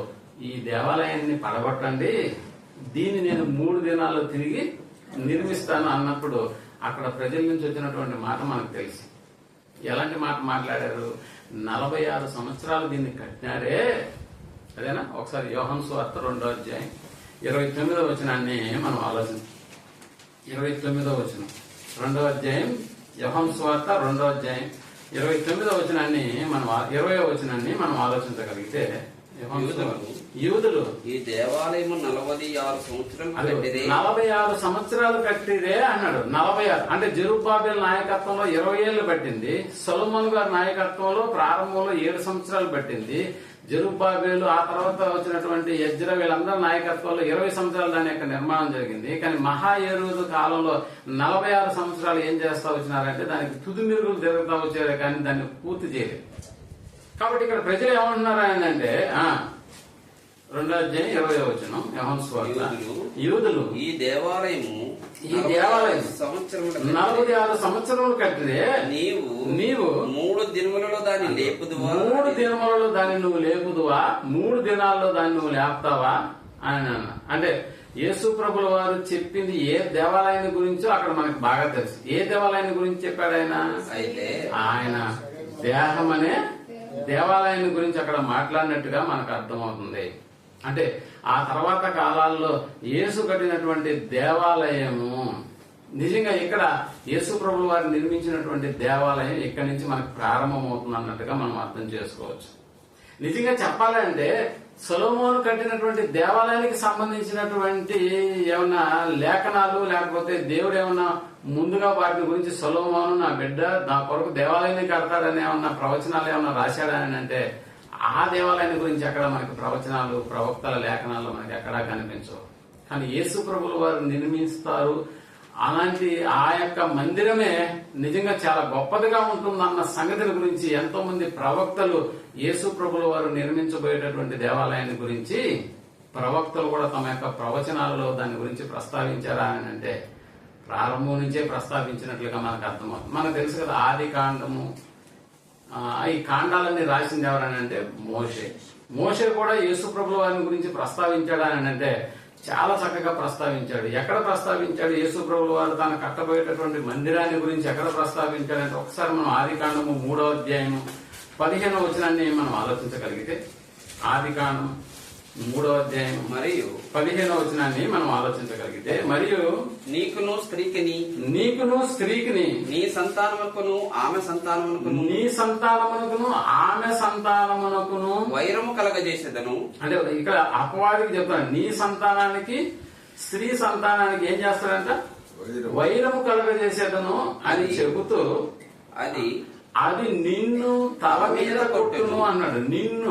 ఈ దేవాలయాన్ని పడగొట్టండి, దీన్ని నేను 3 దినాల్లో తిరిగి నిర్మిస్తాను అన్నప్పుడు అక్కడ ప్రజల నుంచి వచ్చినటువంటి మాట మనకు తెలుసు. ఎలాంటి మాట మాట్లాడారు? 46 సంవత్సరాలు దీన్ని కట్టినారే, అదేనా? ఒకసారి యోహాను సువార్త 2వ అధ్యాయం 29వ వచనాన్ని మనం ఆలోచించాం. 29వ వచనం 2వ అధ్యాయం యోహాను సువార్త 2వ అధ్యాయం 29వ వచనాన్ని మనం 20వ వచనాన్ని మనం ఆలోచించగలిగితే యూదులు ఈ దేవాలయం 46 సంవత్సరాలు కట్టిదే, 46 సంవత్సరాలు కట్టిదే అన్నాడు. 46 అంటే జెరుబ్బాబెలు నాయకత్వంలో 20 ఏళ్లు పట్టింది. సొలొమోను గారి నాయకత్వంలో ప్రారంభంలో 7 సంవత్సరాలు పట్టింది. జెరుబ్బాబెలు ఆ తర్వాత వచ్చినటువంటి యెజ్రా వీళ్ళందరి నాయకత్వంలో 20 సంవత్సరాలు దాని యొక్క నిర్మాణం జరిగింది. కానీ మహాయేరోదు కాలంలో 46 సంవత్సరాలు ఏం చేస్తా వచ్చినారంటే దానికి తుది మెరుగులు తిరుగుతా వచ్చారు, కానీ దాన్ని పూర్తి చేయలేదు. కాబట్టి ఇక్కడ ప్రజలు ఏమంటున్నారు అంటే 2వ అధ్యాయం 20వ వచనం యోహాను సువార్త, యూదులు ఈ దేవాలయము 46 సంవత్సరములు కట్టిదే, నీవు 3 దినములలో దాన్ని లేపుదువా, 3 దినములలో దాన్ని నువ్వు లేపుదువా, 3 దినాల్లో దాన్ని నువ్వు లేపుతావా అని అన్న. అంటే యేసు ప్రభుల వారు చెప్పింది ఏ దేవాలయాన్ని గురించో అక్కడ మనకు బాగా తెలుసు. ఏ దేవాలయాన్ని గురించి చెప్పాడు ఆయన? అయితే ఆయన దేహం అనే దేవాలయాన్ని గురించి అక్కడ మాట్లాడినట్టుగా మనకు అర్థమవుతుంది. అంటే ఆ తర్వాత కాలాల్లో యేసు కట్టినటువంటి దేవాలయము నిజంగా ఇక్కడ యేసు ప్రభుల వారు నిర్మించినటువంటి దేవాలయం ఇక్కడి నుంచి మనకు ప్రారంభమవుతుంది అన్నట్టుగా మనం అర్థం చేసుకోవచ్చు. నిజంగా చెప్పాలంటే సొలొమోను కట్టినటువంటి దేవాలయానికి సంబంధించినటువంటి ఏమన్నా లేఖనాలు లేకపోతే దేవుడు ఏమన్నా ముందుగా వాటి గురించి సొలొమోను నా బిడ్డ నా కొరకు దేవాలయాన్ని కడతాడని ఏమన్నా ప్రవచనాలు ఏమన్నా రాశాడని అంటే ఆ దేవాలయాన్ని గురించి ఎక్కడ మనకి ప్రవచనాలు ప్రవక్తల లేఖనాలు మనకి ఎక్కడా కనిపించవు. కానీ యేసు ప్రభుల వారు నిర్మిస్తారు అలాంటి ఆ యొక్క మందిరమే నిజంగా చాలా గొప్పదిగా ఉంటుందన్న సంగతిని గురించి ఎంతో మంది ప్రవక్తలు యేసు ప్రభుల వారు నిర్మించబోయేటటువంటి దేవాలయాన్ని గురించి ప్రవక్తలు కూడా తమ యొక్క ప్రవచనాలలో దాని గురించి ప్రస్తావించారా అని అంటే ప్రారంభం నుంచే ప్రస్తావించినట్లుగా మనకు అర్థమవుతుంది. మనకు తెలుసు కదా ఆది కాండము ఈ కాండాలన్నీ రాసింది ఎవరని అంటే మోషే కూడా యేసు ప్రభుల వారిని గురించి ప్రస్తావించాడా అని అంటే చాలా చక్కగా ప్రస్తావించాడు. ఎక్కడ ప్రస్తావించాడు? యేసు ప్రభుల వారు తాను కట్టబోయేటటువంటి మందిరాన్ని గురించి ఎక్కడ ప్రస్తావించాడంటే ఒకసారి మనం ఆది కాండము 3వ అధ్యాయము 15వ వచనాన్ని మనం ఆలోచించగలిగితే ఆది కాండం 3వ అధ్యాయం మరియు 15వ వచనాన్ని మనం ఆలోచించగలిగితే మరియు నీకును స్త్రీకిని నీ సంతానమునకును ఆమె సంతానమునకును వైరము కలగజేసేదను. అంటే ఇక్కడ అపవాదికి చెప్తాను నీ సంతానానికి స్త్రీ సంతానానికి ఏం చేస్తాడంట? వైరము కలగజేసేదను అని చెబుతూ అది నిన్ను తల మీద కొట్టును అన్నాడు. నిన్ను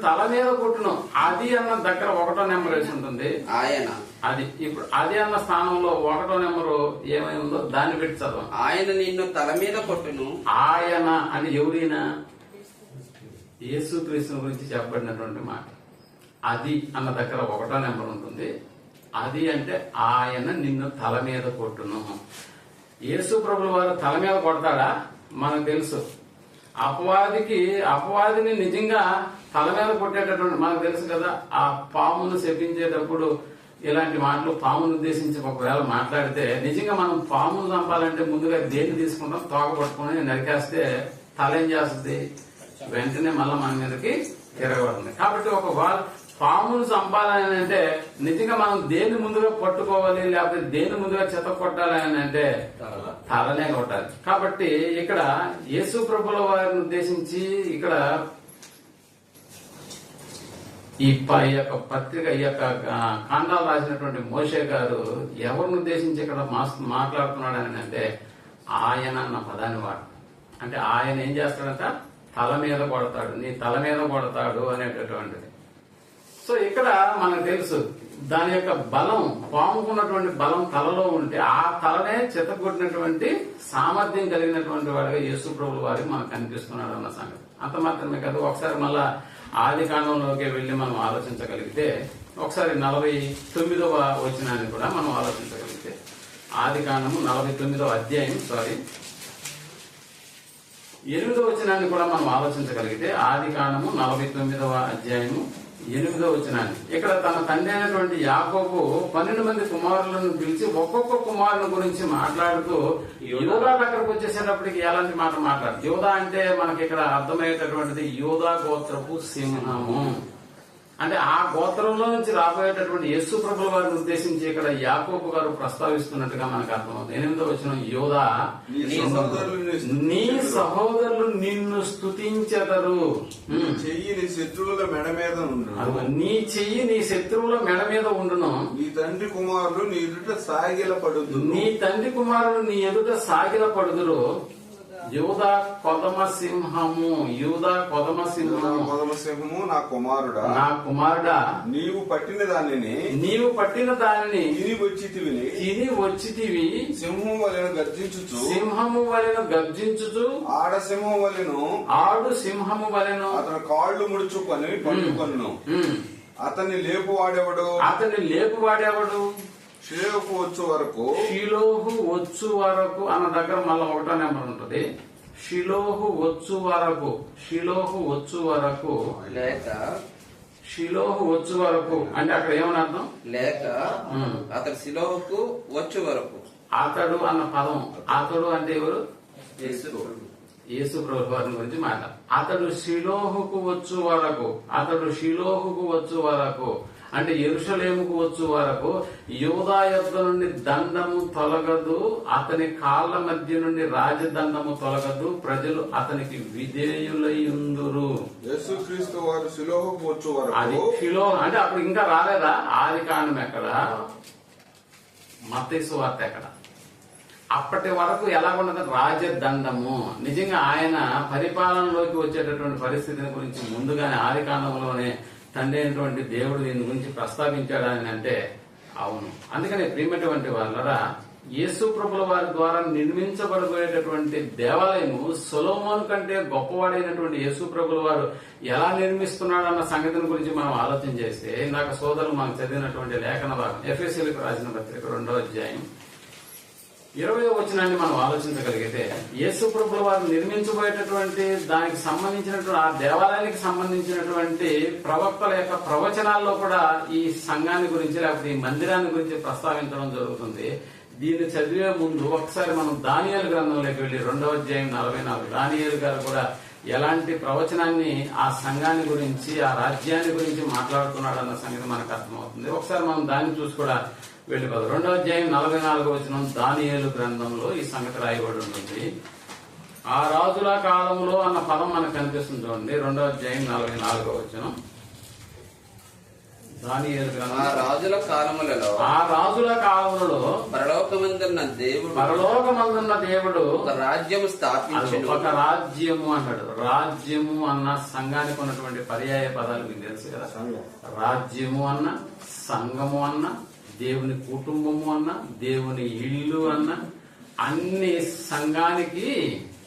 తల మీద కొట్టును. అది అన్న దగ్గర 1వ నెంబర్ వేసి ఉంటుంది. అది ఇప్పుడు అది అన్న స్థానంలో 1వ నెంబరు ఏమై ఉందో దాన్ని పెట్టి చదవం. ఆయన నిన్ను తల మీద కొట్టును. ఆయన అని ఎవరైనా యేసుక్రీస్తు గురించి చెప్పబడినటువంటి మాట. అది అన్న దగ్గర 1వ నెంబర్ ఉంటుంది. అది అంటే ఆయన నిన్ను తల మీద కొట్టును. యేసు ప్రభుల వారు తల మీద కొడతాడా? మనకు తెలుసు. అపవాదిని నిజంగా తల మీద కొట్టేటటువంటి మనకు తెలుసు కదా. ఆ పామును శపించేటప్పుడు ఇలాంటి మాటలు పామును ఉద్దేశించి ఒకవేళ మాట్లాడితే నిజంగా మనం పామును చంపాలంటే ముందుగా దేన్ని తీసుకుంటాం? తోక పట్టుకుని నరికేస్తే తల ఏం చేస్తుంది? వెంటనే మళ్ళా మన మీదకి తిరగబడుతుంది. కాబట్టి ఒక పామును చంపాలని అంటే నిజంగా మనం దేన్ని ముందుగా పట్టుకోవాలి లేకపోతే దేన్ని ముందుగా చెత్త కొట్టాలి అని అంటే తలనే కొట్టాలి. కాబట్టి ఇక్కడ యేసు ప్రభుల వారిని ఉద్దేశించి ఇక్కడ ఈ యొక్క పత్రిక ఈ యొక్క కాండాలు రాసినటువంటి మోషే గారు ఎవరిని ఉద్దేశించి ఇక్కడ మాట్లాడుతున్నాడు అని అంటే ఆయన అన్న పదాన్ని వాడు. అంటే ఆయన ఏం చేస్తాడంట? తల మీద కొడతాడు, నీ తల మీద కొడతాడు అనేటటువంటిది. సో ఇక్కడ మనకు తెలుసు దాని యొక్క బలం, పాముకున్నటువంటి బలం తలలో ఉంటే ఆ తలనే చెత్తగొట్టినటువంటి సామర్థ్యం కలిగినటువంటి వాడిగా యేసు ప్రభుల వారికి మనకు కనిపిస్తున్నాడు అన్న సంగతి. అంత మాత్రమే కాదు, ఒకసారి మళ్ళా ఆది కాండంలోకి వెళ్లి మనం ఆలోచించగలిగితే ఒకసారి 49వ వచనాన్ని కూడా మనం ఆలోచించగలిగితే ఆది కాండము 49వ అధ్యాయం 8వ వచనాన్ని కూడా మనం ఆలోచించగలిగితే ఆది కాండము 49వ అధ్యాయము 8వ వచనాన్ని ఇక్కడ తన తండ్రి అయినటువంటి యాకోబు 12 మంది కుమారులను పిలిచి ఒక్కొక్క కుమారుని గురించి మాట్లాడుతూ యోధా దగ్గరకు వచ్చేసేటప్పటికి ఎలాంటి మాట మాట్లాడు. యోధా అంటే మనకి ఇక్కడ అర్థమయ్యేటటువంటిది యోధా గోత్రపు సింహము. అంటే ఆ గోత్రంలో నుంచి రాబోయేటటువంటి యేసు ప్రభుల వారిని ఉద్దేశించి ఇక్కడ యాకోబు గారు ప్రస్తావిస్తున్నట్టుగా మనకు అర్థమవుతుంది. 8వ వచనం యోధా నీ సహోదరులు నిన్ను స్తుతించెదరు. నీ చెయ్యి నీ శత్రువుల మెడ మీద ఉండును. నీ తండ్రి కుమారులు నీ ఎదుట సాగిలపడుదురు. యూదా కొదమ సింహము నా కుమారుడా నీవు పట్టిన దానిని తిని వచ్చితివి. సింహము వలెను గర్జించుచు ఆడు సింహము వలెను అతని కాళ్ళు ముడుచుకొని పట్టుకొను. అతన్ని లేపువాడెవడు? షిలోహు వచ్చు వరకు అన్న దగ్గర మళ్ళీ 1వ నెంబర్ ఉంటుంది. షిలోహు వచ్చు వరకు అంటే అక్కడ ఏమని అర్థం? లేక అతడు యేసు ప్రభు వారి గురించి మాట్లాడు. అతడు షిలోహుకు వచ్చు వరకు అంటే యెరూషలేముకు వచ్చు వరకు యూదా యొద్ద నుండి దండము తొలగదు, అతని కాళ్ళ మధ్య నుండి రాజదండము తొలగదు, ప్రజలు అతనికి విధేయులైయుందురు. యేసుక్రీస్తు వారు షిలోహుకు వచ్చు అది వరకు షిలో అంటే అప్పుడు ఇంకా రాలేదా? ఆది కాండం ఎక్కడ, మత్తయి సువార్త ఎక్కడ? అప్పటి వరకు ఎలా ఉండదు? రాజదండము. నిజంగా ఆయన పరిపాలనలోకి వచ్చేటటువంటి పరిస్థితిని గురించి ముందుగానే ఆది కాండంలోనే తండ్రి అయినటువంటి దేవుడు దీని గురించి ప్రస్తావించాడని అంటే అవును. అందుకని ప్రియమైనటువంటి వాళ్ళరా, యేసు ప్రభుల వారి ద్వారా నిర్మించబడబోయేటటువంటి దేవాలయము సొలొమోను కంటే గొప్పవాడైనటువంటి యేసు ప్రభుల వారు ఎలా నిర్మిస్తున్నాడన్న సంగతిని గురించి మనం ఆలోచన చేస్తే, ఇందాక సోదరులు మనకు చదివినటువంటి లేఖన భాగం ఎఫెసీయులకు రాసిన పత్రిక 2వ అధ్యాయం 20వ వచనాన్ని మనం ఆలోచించగలిగితే, యేసు ప్రభుల వారు నిర్మించబోయేటటువంటి దానికి సంబంధించినటువంటి ఆ దేవాలయానికి సంబంధించినటువంటి ప్రవక్తల యొక్క ప్రవచనాల్లో కూడా ఈ సంఘాన్ని గురించి లేకపోతే ఈ మందిరాన్ని గురించి ప్రస్తావించడం జరుగుతుంది. దీన్ని చదివే ముందు ఒకసారి మనం దానియేలు గ్రంథంలోకి వెళ్లి 2వ అధ్యాయం 44 దానియేలు గారు కూడా ఎలాంటి ప్రవచనాన్ని ఆ సంఘాన్ని గురించి ఆ రాజ్యాన్ని గురించి మాట్లాడుతున్నాడు అన్న సంగతి మనకు అర్థమవుతుంది. ఒకసారి మనం దాన్ని చూసి కూడా వెళ్ళిపోదు. 2వ అధ్యాయం 44వ వచనం దానియేలు గ్రంథంలో ఈ సంగతి రాయబడి ఉంటుంది. ఆ రాజుల కాలంలో అన్న పదం మనకు కనిపిస్తుంది చూడండి. 2వ అధ్యాయం 44వ వచనం దానియేలు గ్రంథం. ఆ రాజుల కాలములలో పరలోకమందున్న దేవుడు ఒక రాజ్యము స్థాపించును. ఒక రాజ్యము అన్నాడు. రాజ్యము అన్న సంఘానికి ఉన్నటువంటి పర్యాయ పదాలు మీకు తెలుసు కదా. రాజ్యము అన్న, సంఘము అన్న, దేవుని కుటుంబము అన్న, దేవుని ఇల్లు అన్న, అన్ని సంఘానికి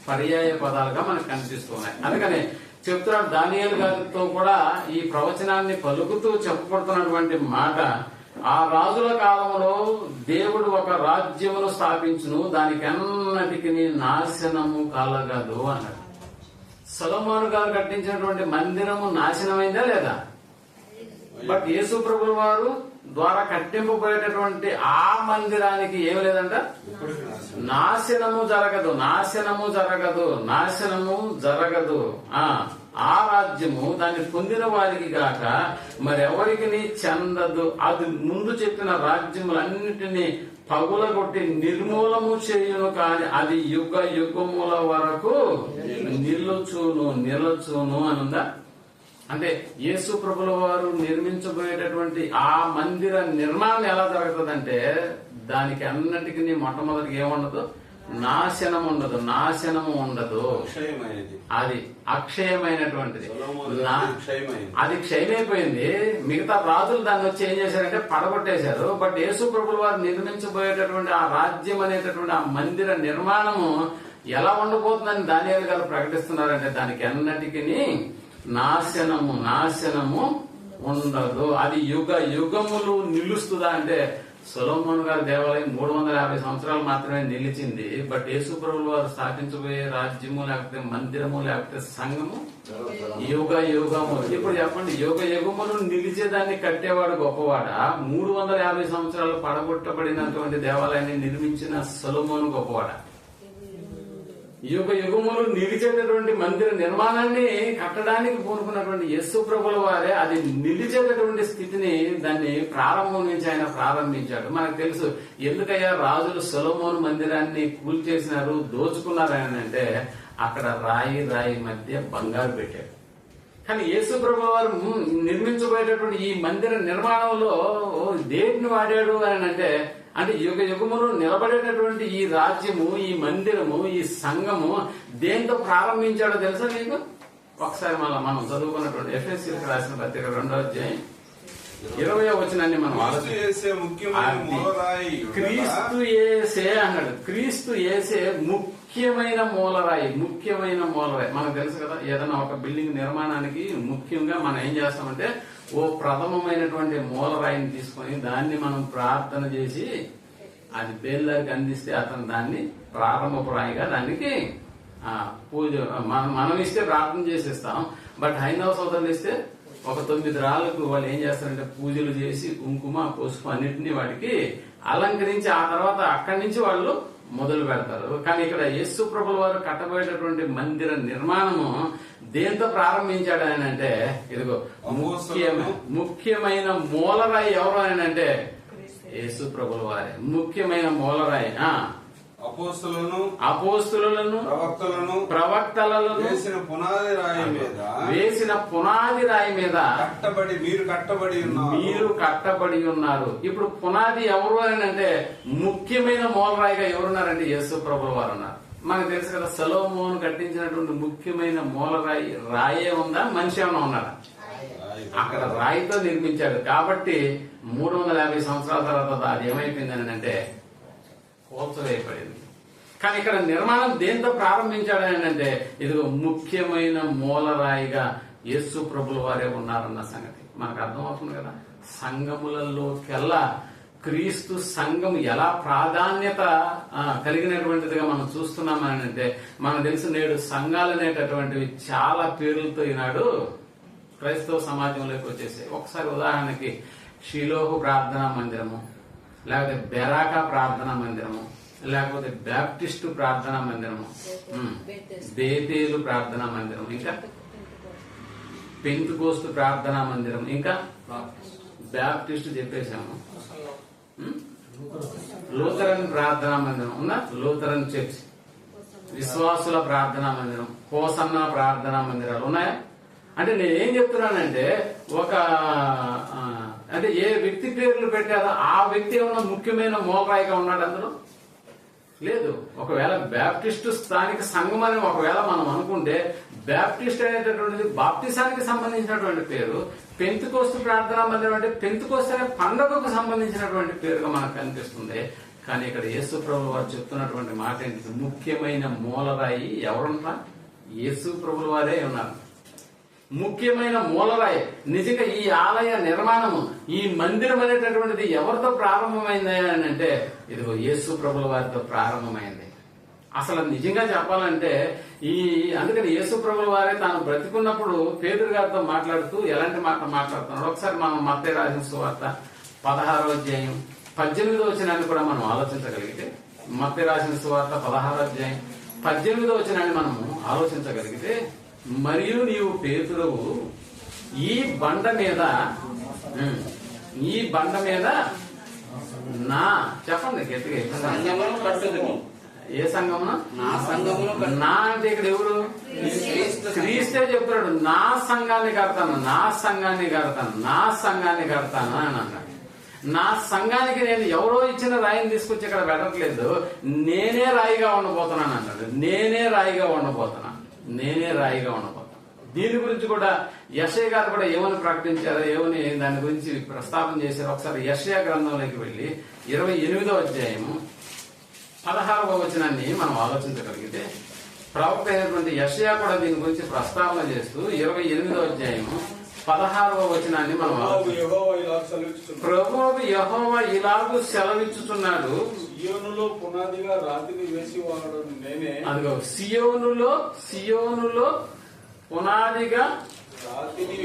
పర్యాయ పదాలుగా మనకు కనిపిస్తున్నాయి. అందుకని చెప్తున్నాడు దానియేలు గారితో కూడా ఈ ప్రవచనాన్ని పలుకుతూ చెప్పబడుతున్నటువంటి మాట, ఆ రాజుల కాలంలో దేవుడు ఒక రాజ్యమును స్థాపించును, దానికి అన్నటికి నాశనము కలగదు అన్నాడు. సొలొమోను గారు కట్టించినటువంటి మందిరము నాశనమైందా లేదా? బట్ యేసు ప్రభుల వారు ద్వారా కట్టింపబోయేటటువంటి ఆ మందిరానికి ఏమి లేదంట, నాశనము జరగదు. ఆ రాజ్యము దాన్ని పొందిన వారికి గాక మరెవరికి చెందదు. అది ముందు చెప్పిన రాజ్యములన్నిటినీ పగులగొట్టి నిర్మూలము చేయును, కాని అది యుగ యుగముల వరకు నిలుచును అనుందా? అంటే యేసు ప్రభుల వారు నిర్మించబోయేటటువంటి ఆ మందిర నిర్మాణం ఎలా జరుగుతుందంటే దానికి అన్నిటికీ మొట్టమొదటికి ఏముండదు, నాశనము ఉండదు. అది అక్షయమైనటువంటిది. అది క్షయమైపోయింది. మిగతా రాజులు దాన్ని వచ్చి ఏం చేశారంటే పడగొట్టేశారు. బట్ యేసు ప్రభుల వారు నిర్మించబోయేటటువంటి ఆ రాజ్యం అనేటటువంటి ఆ మందిర నిర్మాణము ఎలా ఉండబోతుందని దానియేలు గారు ప్రకటిస్తున్నారంటే దానికి అన్నిటికీ నాశనము ఉండదు. అది యుగ యుగములు నిలుస్తుందా అంటే సొలొమోను గారి దేవాలయం 350 సంవత్సరాలు మాత్రమే నిలిచింది. బట్ యేసు ప్రభువు వారు స్థాపించబోయే రాజ్యము లేకపోతే మందిరము లేకపోతే సంఘము యుగ యుగము. ఇప్పుడు చెప్పండి, యుగ యుగములు నిలిచేదాన్ని కట్టేవాడు గొప్పవాడా, 350 సంవత్సరాలు పడగొట్టబడినటువంటి దేవాలయాన్ని నిర్మించిన సొలొమోను గొప్పవాడా? యుగ యుగములు నిలిచేటటువంటి మందిర నిర్మాణాన్ని కట్టడానికి పూనుకున్నటువంటి యేసు ప్రభుల వారే అది నిలిచేటటువంటి స్థితిని దాన్ని ప్రారంభం నుంచి ఆయన ప్రారంభించాడు. మనకు తెలుసు ఎందుకయ్యా రాజులు సొలొమోను మందిరాన్ని కూల్చేసినారు, దోచుకున్నారు అని అంటే అక్కడ రాయి మధ్య బంగారు పెట్టాడు. కానీ యేసు ప్రభుల వారు నిర్మించబోయేటటువంటి ఈ మందిర నిర్మాణంలో దేనిని వాడాడు అని అంటే యుగ యుగములు నిలబడేటటువంటి ఈ రాజ్యము, ఈ మందిరము, ఈ సంఘము దేంతో ప్రారంభించాడో తెలుసా మీకు? ఒకసారి మనం చదువుకున్నటువంటి ఎఫెసీయులకు రాసిన పత్రిక 2వ అధ్యాయం 20వ వచనాన్ని మనం క్రీస్తు యేసే అన్నాడు. క్రీస్తు యేసే ముఖ్యమైన మూలరాయి. మనకు తెలుసు కదా, ఏదైనా ఒక బిల్డింగ్ నిర్మాణానికి ముఖ్యంగా మనం ఏం చేస్తామంటే ఓ ప్రథమమైనటువంటి మూలరాయిని తీసుకొని దాన్ని మనం ప్రార్థన చేసి అది బేల్దారికి అందిస్తే అతను దాన్ని ప్రారంభపు రాయిగా దానికి పూజ మనం ఇస్తే ప్రార్థన చేసేస్తాం. బట్ హైందవ సోదరులు ఇస్తే ఒక 9 రాళ్లకు వాళ్ళు ఏం చేస్తారంటే పూజలు చేసి కుంకుమ పసుపు అన్నిటినీ వాటికి అలంకరించి ఆ తర్వాత అక్కడి నుంచి వాళ్ళు మొదలు పెడతారు. కానీ ఇక్కడ యేసు ప్రభుల వారు కట్టబోయేటటువంటి మందిర నిర్మాణము దేంతో ప్రారంభించాడు ఆయన అంటే, ఇదిగో ముఖ్యమైన మూలరాయి ఎవరు ఆయన అంటే యేసు ప్రభుల వారే ముఖ్యమైన మూలరాయి. అపోస్తులను ప్రవక్తలను వేసిన పునాది రాయి మీద మీరు కట్టబడి ఉన్నారు. ఇప్పుడు పునాది ఎవరు అని అంటే ముఖ్యమైన మూలరాయిగా ఎవరున్నారంటే యేసు ప్రభుల వారు ఉన్నారు. మనకు తెలుసు కదా, సొలొమోను కట్టించినటువంటి ముఖ్యమైన మూలరాయి రాయే ఉందా, మనిషి ఏమైనా ఉన్నారా? అక్కడ రాయితో నిర్మించాడు. కాబట్టి 350 సంవత్సరాల తర్వాత అది ఏమైపోయిందని అంటే కోల్చవేయబడింది. కానీ ఇక్కడ నిర్మాణం దేంతో ప్రారంభించాడు అని అంటే, ఇదిగో ముఖ్యమైన మూలరాయిగా యేసు ప్రభుల వారే ఉన్నారన్న సంగతి మనకు అర్థమవుతుంది కదా. సంఘములలోకెల్లా క్రీస్తు సంఘం ఎలా ప్రాధాన్యత కలిగినటువంటిదిగా మనం చూస్తున్నామని అంటే, మనకు తెలుసు నేడు సంఘాలు అనేటటువంటివి చాలా పేర్లతో ఈనాడు క్రైస్తవ సమాజంలోకి వచ్చేసాయి. ఒకసారి ఉదాహరణకి షిలోహు ప్రార్థనా మందిరము, లేకపోతే బెరాకా ప్రార్థనా మందిరము, లేకపోతే బ్యాప్టిస్టు ప్రార్థనా మందిరము, బేతేలు ప్రార్థనా మందిరం, ఇంకా పెంతుకోస్తు ప్రార్థనా మందిరం, ఇంకా బ్యాప్టిస్టు చెప్పేశాము, లూథరన్ ప్రార్థనా మందిరం ఉందా, లూథరన్ చర్చ్, విశ్వాసుల ప్రార్థనా మందిరం, హోసన్నా ప్రార్థనా మందిరాలు ఉన్నాయా? అంటే నేనేం చెప్తున్నానంటే, అంటే ఏ వ్యక్తి పేర్లు పెట్టారో ఆ వ్యక్తి ఏమన్నా ముఖ్యమైన మూలరాయిగా ఉన్నాడు అందులో? లేదు. ఒకవేళ బ్యాప్టిస్టు స్థానిక సంఘం అని ఒకవేళ మనం అనుకుంటే, బ్యాప్టిస్ట్ అనేటటువంటిది బాప్టిసానికి సంబంధించినటువంటి పేరు, పెంతుకోస్తు ప్రార్థనా మందిరం అంటే పెంతుకోస్తు అనే పండుగకు సంబంధించినటువంటి పేరుగా మనకు కనిపిస్తుంది. కానీ ఇక్కడ యేసు ప్రభులు వారు చెప్తున్నటువంటి మాట ఏంటి? ముఖ్యమైన మూలరాయి ఎవరున్నా? యేసు ప్రభులు వారే ఉన్నారు. ముఖ్యమైన మూలరాయి. నిజంగా ఈ ఆలయ నిర్మాణము, ఈ మందిరం అనేటటువంటిది ఎవరితో ప్రారంభమైంది అని అంటే, ఇదిగో యేసు ప్రభుల వారితో ప్రారంభమైంది. అసలు నిజంగా చెప్పాలంటే అందుకని యేసు ప్రభుల వారే తాను బ్రతికున్నప్పుడు పేతురు గారితో మాట్లాడుతూ ఎలాంటి మాట మాట్లాడుతున్నాడు ఒకసారి మనం మత్తయి రాసిన సువార్త 16వ అధ్యాయం 18వ వచనాన్ని కూడా మనం ఆలోచించగలిగితే, మత్తయి రాసిన సువార్త 16వ అధ్యాయం 18వ వచనాన్ని మనము ఆలోచించగలిగితే, మరియు నీవు పేతురువు ఈ బండ మీద నా చెప్పండి గట్టిగా, సంఘమును కట్టుదును. ఏ సంఘమున? నా సంఘమును నా అంటే ఇక్కడ ఎవరు? క్రీస్తే చెప్తున్నాడు. నా సంఘాన్ని కడతాను, నా సంఘాన్ని కడతాను, నా సంఘాన్ని కడతాను అని అన్నాడు. నా సంఘానికి నేను ఎవరో ఇచ్చిన రాయిని తీసుకొచ్చి ఇక్కడ పెట్టట్లేదు, నేనే రాయిగా ఉండబోతున్నాను అన్నాడు. నేనే రాయిగా ఉండబోతున్నాను. దీని గురించి కూడా యెషయా గారు కూడా ఏమని ప్రకటించారో, ఏమని దాని గురించి ప్రస్తావన చేశారు. ఒకసారి యెషయా గ్రంథంలోకి వెళ్లి 28వ అధ్యాయము 16వ వచనాన్ని మనం ఆలోచించగలిగితే, ప్రవక్త అయినటువంటి యెషయా కూడా దీని గురించి ప్రస్తావన చేస్తూ 28వ అధ్యాయము 16వ వచనాన్ని మనం ప్రభువు యెహోవా ఇలాగూ సెలవిచ్చుచున్నాడు, సియోనులో పునాదిగా రాతిని వేసివాడు నేనే. అదిగో సియోనులో పునాదిగా రాతిని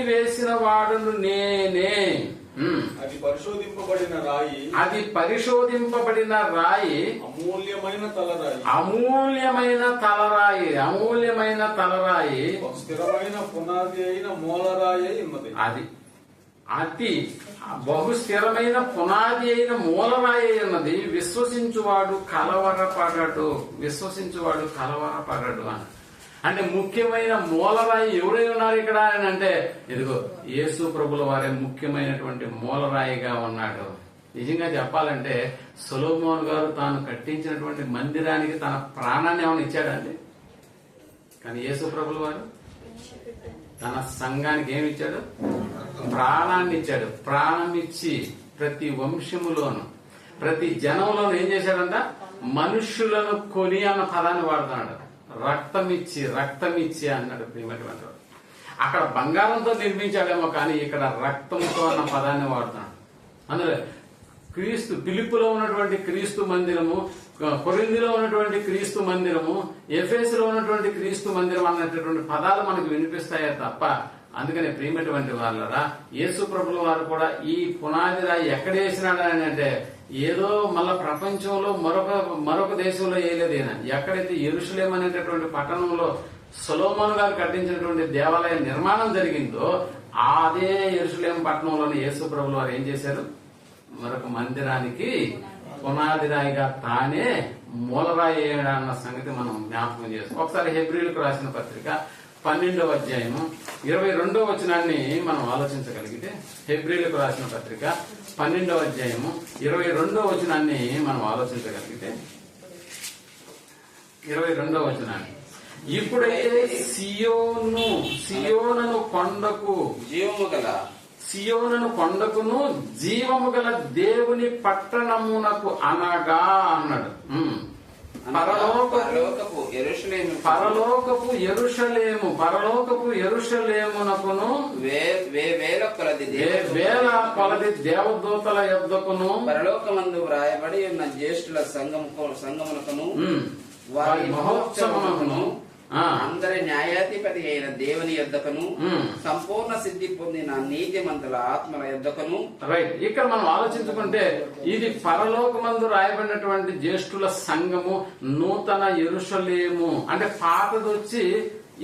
వేసిన వాడును నేనే. అది పరిశోధింపబడిన రాయి, అమూల్యమైన తలరాయి, స్థిరమైన పునాది అయిన మూలరాయి ఉన్నది. అది బహు స్థిరమైన పునాది అయిన మూలరాయి ఉన్నది. విశ్వసించువాడు కలవరపడడు అని అంటే ముఖ్యమైన మూలరాయి ఎవరై ఉన్నారు ఇక్కడ అని అంటే, ఇదిగో యేసు ప్రభుల వారే ముఖ్యమైనటువంటి మూలరాయిగా ఉన్నాడు. నిజంగా చెప్పాలంటే సొలొమోను గారు తాను కట్టించినటువంటి మందిరానికి తన ప్రాణాన్ని ఏమైనా ఇచ్చాడండి? కానీ యేసు ప్రభుల వారు తన సంఘానికి ఏమి ఇచ్చాడు? ప్రాణాన్ని ఇచ్చాడు. ప్రాణం ఇచ్చి ప్రతి వంశములోను ప్రతి జనంలోను ఏం చేశాడంట? మనుష్యులను కొని అన్న పదాన్ని వాడుతున్నాడు. రక్తం ఇచ్చి అన్నాడు. ప్రియమైనటువంటి అక్కడ బంగారంతో నిర్మించాడేమో, కానీ ఇక్కడ రక్తంతో అన్న పదాన్ని వాడుతున్నాడు. అందులో క్రీస్తు పిలిప్పులో ఉన్నటువంటి క్రీస్తు మందిరము, కొరింథీలో ఉన్నటువంటి క్రీస్తు మందిరము, ఎఫెసులో ఉన్నటువంటి క్రీస్తు మందిరం అన్నటువంటి పదాలు మనకు వినిపిస్తాయే తప్ప, అందుకనే ప్రియమైనటువంటి వాళ్ళరా యేసు ప్రభుల వారు కూడా ఈ పునాది రాయి ఎక్కడ వేసినాడు అని అంటే, ఏదో మళ్ళా ప్రపంచంలో మరొక దేశంలో వేయలేదు ఈయన. ఎక్కడైతే యెరూషలేం అనేటటువంటి పట్టణంలో సొలొమోను గారు కట్టించినటువంటి దేవాలయ నిర్మాణం జరిగిందో అదే యెరూషలేం పట్టణంలోని యేసు ప్రభులు వారు ఏం చేశారు, మరొక మందిరానికి పునాది రాయిగా తానే మూలరాయి అన్న సంగతి మనం జ్ఞాపకం చేస్తాం. ఒకసారి హెబ్రీలకు రాసిన పత్రిక 12వ అధ్యాయము 22వ వచనాన్ని మనం ఆలోచించగలిగితే, హెబ్రీలకు రాసిన పత్రిక 12వ అధ్యాయము 22వ వచనాన్ని మనం ఆలోచించగలిగితే, 22వ వచనాన్ని, ఇప్పుడైతే సియోనను కొండకును జీవము గల దేవుని పట్టణమునకు అనగా అన్నాడు. పరలోకపు యెరూషలేమునకును వేల కొలది దేవదూతల యొద్దకును పరలోకమందు వ్రాయబడి ఉన్న జ్యేష్ఠుల సంగమునకును వారి మహోత్సవమునకును అందరి న్యాయాధిపతి అయిన దేవుని యొద్దకును సంపూర్ణ సిద్ధి పొందిన నీతిమంతుల ఆత్మల యొద్దకును. రైట్, ఇక్కడ మనం ఆలోచించుకుంటే ఇది పరలోకమందు రాయబడినటువంటి జ్యేష్ఠుల సంఘము, నూతన యెరూషలేము. అంటే పాతది వచ్చి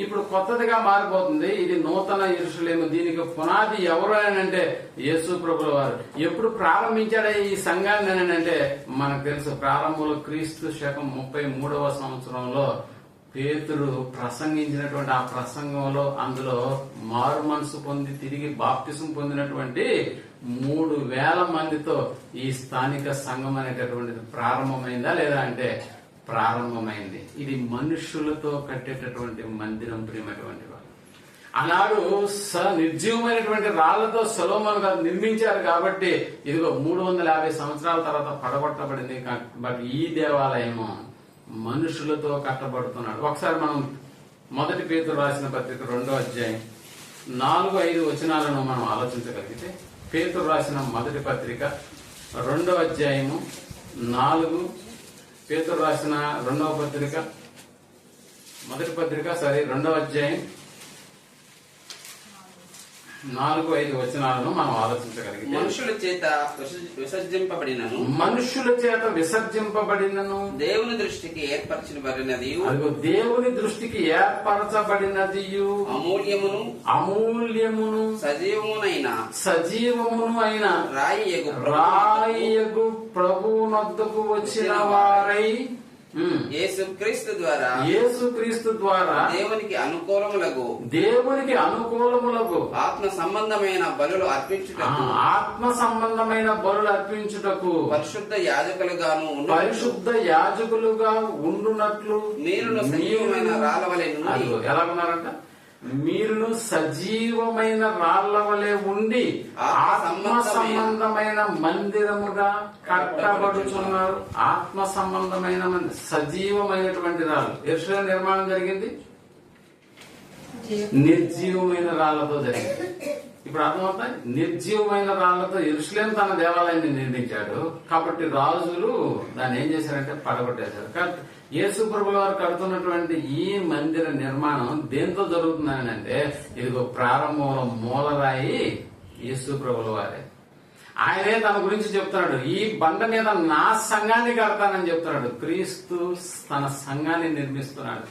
ఇప్పుడు కొత్తదిగా మారిపోతుంది. ఇది నూతన యెరూషలేము. దీనికి పునాది ఎవరు అని అంటే యేసు ప్రభుల వారు. ఎప్పుడు ప్రారంభించాడే ఈ సంఘాన్ని అని అంటే మనకు తెలుసు, ప్రారంభంలో క్రీస్తు శకం 33వ సంవత్సరంలో పేతురు ప్రసంగించినటువంటి ఆ ప్రసంగంలో అందులో మారు మనసు పొంది తిరిగి బాప్తిసం పొందినటువంటి 3,000 మందితో ఈ స్థానిక సంఘం అనేటటువంటిది ప్రారంభమైందా లేదా అంటే ప్రారంభమైంది. ఇది మనుష్యులతో కట్టేటటువంటి మందిరం. ప్రియమైనటువంటి వాళ్ళు ఆనాడు నిర్జీవమైనటువంటి రాళ్లతో సొలొమోను గారు నిర్మించారు కాబట్టి ఇదిగో 350 సంవత్సరాల తర్వాత పడగొట్టబడింది. బట్ ఈ దేవాలయము మనుషులతో కట్టబడుతున్నాడు. ఒకసారి మనం 1 పేతురు రాసిన పత్రిక 2వ అధ్యాయం 4-5 వచనాలను మనం ఆలోచించగలిగితే, పేతురు రాసిన 1 పత్రిక 2వ అధ్యాయము 4, పేతురు రాసిన 2వ పత్రిక 1 పత్రిక 2వ అధ్యాయం 4-5 వచనాలను మనం ఆలోచించగలిగితే, మనుషుల చేత విసర్జింపబడినను దేవుని దృష్టికి ఏర్పరచబడినది, అదిగో దేవుని దృష్టికి ఏర్పరచబడినది, అమూల్యమును సజీవమును అయిన రాయియగు ప్రభువునొద్దకు వచ్చిన వారై యేసుక్రీస్తు ద్వారా దేవునికి అనుకూలములకు ఆత్మ సంబంధమైన బలులు అర్పించుటకు పరిశుద్ధ యాజకులుగా ఉండునట్లు మీరును సజీవమైన రాళ్ళవలె నుండి, ఎలాగున్నారంట, మీరును సజీవమైన రాళ్లవలే ఉండి ఆత్మ సంబంధమైన మందిరముగా కట్టబడుచున్నారు. ఆత్మ సంబంధమైన సజీవమైనటువంటి రాళ్ళు. యెరూషలేము నిర్మాణం జరిగింది నిర్జీవమైన రాళ్లతో జరిగింది. ఇప్పుడు అర్థమవుతా, నిర్జీవమైన రాళ్లతో యెరూషలేము తన దేవాలయాన్ని నిర్మించాడు. కాబట్టి రాజులు దాన్ని ఏం చేశారంటే పడగొట్టేశారు. కాబట్టి యేసు ప్రభుల వారు కడుతున్నటువంటి ఈ మందిర నిర్మాణం దేంతో జరుగుతుందని అంటే, ఇదిగో ప్రారంభంలో మూలరాయి యేసు ప్రభుల వారే. ఆయనే తన గురించి చెప్తున్నాడు, ఈ బండ మీద నా సంఘాన్ని కడతానని చెప్తున్నాడు. క్రీస్తు తన సంఘాన్ని నిర్మిస్తున్నాడు.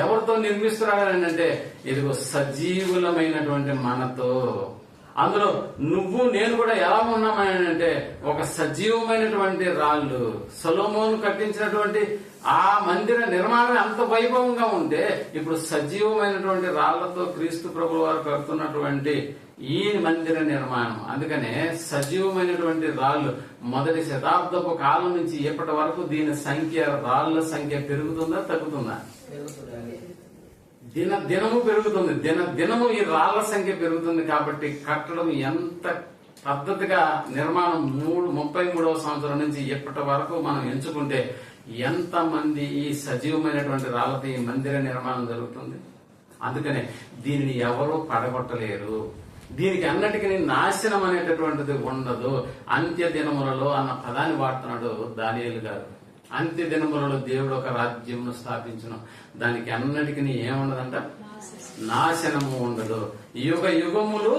ఎవరితో నిర్మిస్తున్నాడు అని అంటే, ఇదిగో సజీవులమైనటువంటి మనతో. అందులో నువ్వు నేను కూడా ఎలా ఉన్నామని అంటే ఒక సజీవమైనటువంటి రాళ్ళు. సొలొమోను కట్టించినటువంటి ఆ మందిర నిర్మాణం అంత వైభవంగా ఉంటే ఇప్పుడు సజీవమైనటువంటి రాళ్లతో క్రీస్తు ప్రభుల వారు కడుతున్నటువంటి ఈ మందిర నిర్మాణం. అందుకనే సజీవమైనటువంటి రాళ్లు మొదటి శతాబ్దపు కాలం నుంచి ఇప్పటి వరకు దీని సంఖ్య, రాళ్ల సంఖ్య పెరుగుతుందా తగ్గుతుందా? దినము పెరుగుతుంది. దినము ఈ రాళ్ల సంఖ్య పెరుగుతుంది. కాబట్టి కట్టడం ఎంత పద్ధతిగా నిర్మాణం 33వ సంవత్సరం నుంచి ఇప్పటి వరకు మనం ఎంచుకుంటే ఎంత మంది ఈ సజీవమైనటువంటి రాళ్లతో ఈ మందిర నిర్మాణం జరుగుతుంది. అందుకనే దీనిని ఎవరూ పడగొట్టలేరు. దీనికి అన్నిటికీ నాశనం అనేటటువంటిది ఉండదు. అంత్య దినములలో అన్న పదాన్ని వాడుతున్నాడు దానియేలు గారు. అంత్య దినములలో దేవుడు ఒక రాజ్యమును స్థాపించును, దానికి అన్నిటికీ ఏముండదంట, నాశనము ఉండదు. యుగ యుగములు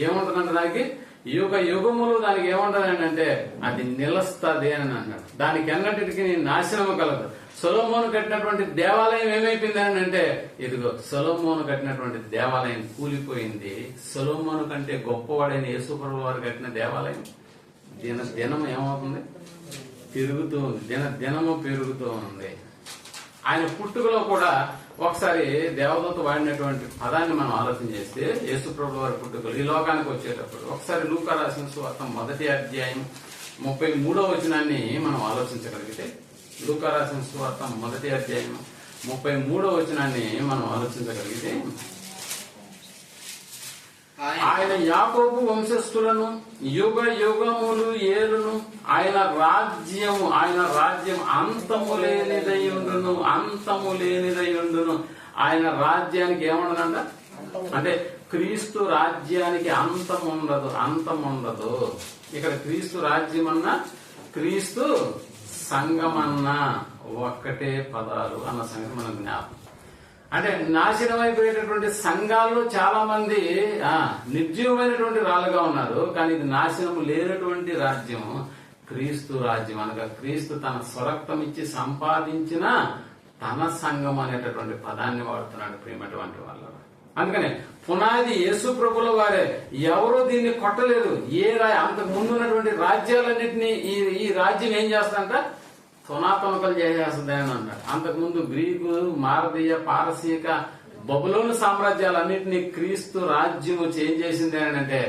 ఏముంటదంట, దానికి యుగ యుగములు దానికి ఏమంటారు అంటే అది నిలుస్తుంది అని అన్నాడు. దానికి ఎన్నటికి నాశనము కలదు. సొలొమోను కట్టినటువంటి దేవాలయం ఏమైపోయింది అని అంటే ఇదిగో సొలొమోను కట్టినటువంటి దేవాలయం కూలిపోయింది. సొలొమోను కంటే గొప్పవాడైన యేసుప్రభువు వారు కట్టిన దేవాలయం దినం ఏమవుతుంది? పెరుగుతూ ఉంది. దినము పెరుగుతూ ఉంది. ఆయన పుట్టుకలో కూడా ఒకసారి దేవదూత వాడినటువంటి పదాన్ని మనం ఆలోచన చేస్తే యేసుప్రభువు వారి పుట్టుకలు ఈ లోకానికి వచ్చేటప్పుడు ఒకసారి లూకా రాసిన సువార్త 1వ అధ్యాయం 33వ వచనాన్ని మనం ఆలోచించగలిగితే, లూకా రాసిన సువార్త 1వ అధ్యాయం 33వ వచనాన్ని మనం ఆలోచించగలిగితే, ఆయన యాకోబు వంశస్థులను యుగ యుగములు ఏలును, ఆయన రాజ్యం అంతము లేనిదయుండును. ఆయన రాజ్యానికి ఏముండదంట అంటే క్రీస్తు రాజ్యానికి అంతం ఉండదు. ఇక్కడ క్రీస్తు రాజ్యం అన్నా క్రీస్తు సంఘమన్నా ఒక్కటే పదాలు అన్న సంగతి మనం జ్ఞాపకం. అంటే నాశనం అయిపోయేటటువంటి సంఘాల్లో చాలా మంది నిర్జీవమైనటువంటి రాళ్ళుగా ఉన్నారు. కానీ ఇది నాశనం లేనటువంటి రాజ్యం క్రీస్తు రాజ్యం. అనగా క్రీస్తు తన స్వరక్తం ఇచ్చి సంపాదించిన తన సంఘం అనేటటువంటి పదాన్ని వాడుతున్నాడు ప్రియమైనటువంటి వాళ్ళు. అందుకనే పునాది యేసు ప్రభుల వారే, ఎవరూ దీన్ని కొట్టలేదు. అంతకు ముందున్నటువంటి రాజ్యాలన్నింటినీ ఈ రాజ్యం ఏం చేస్తాడంట? తునాతునకలు చేసేస్తుంది అని అన్నాడు. అంతకుముందు గ్రీకు, మారదీయ, పారసీక, బబులోను సామ్రాజ్యాలన్నింటినీ క్రీస్తు రాజ్యము చేంజ్ చేసింది అని అంటే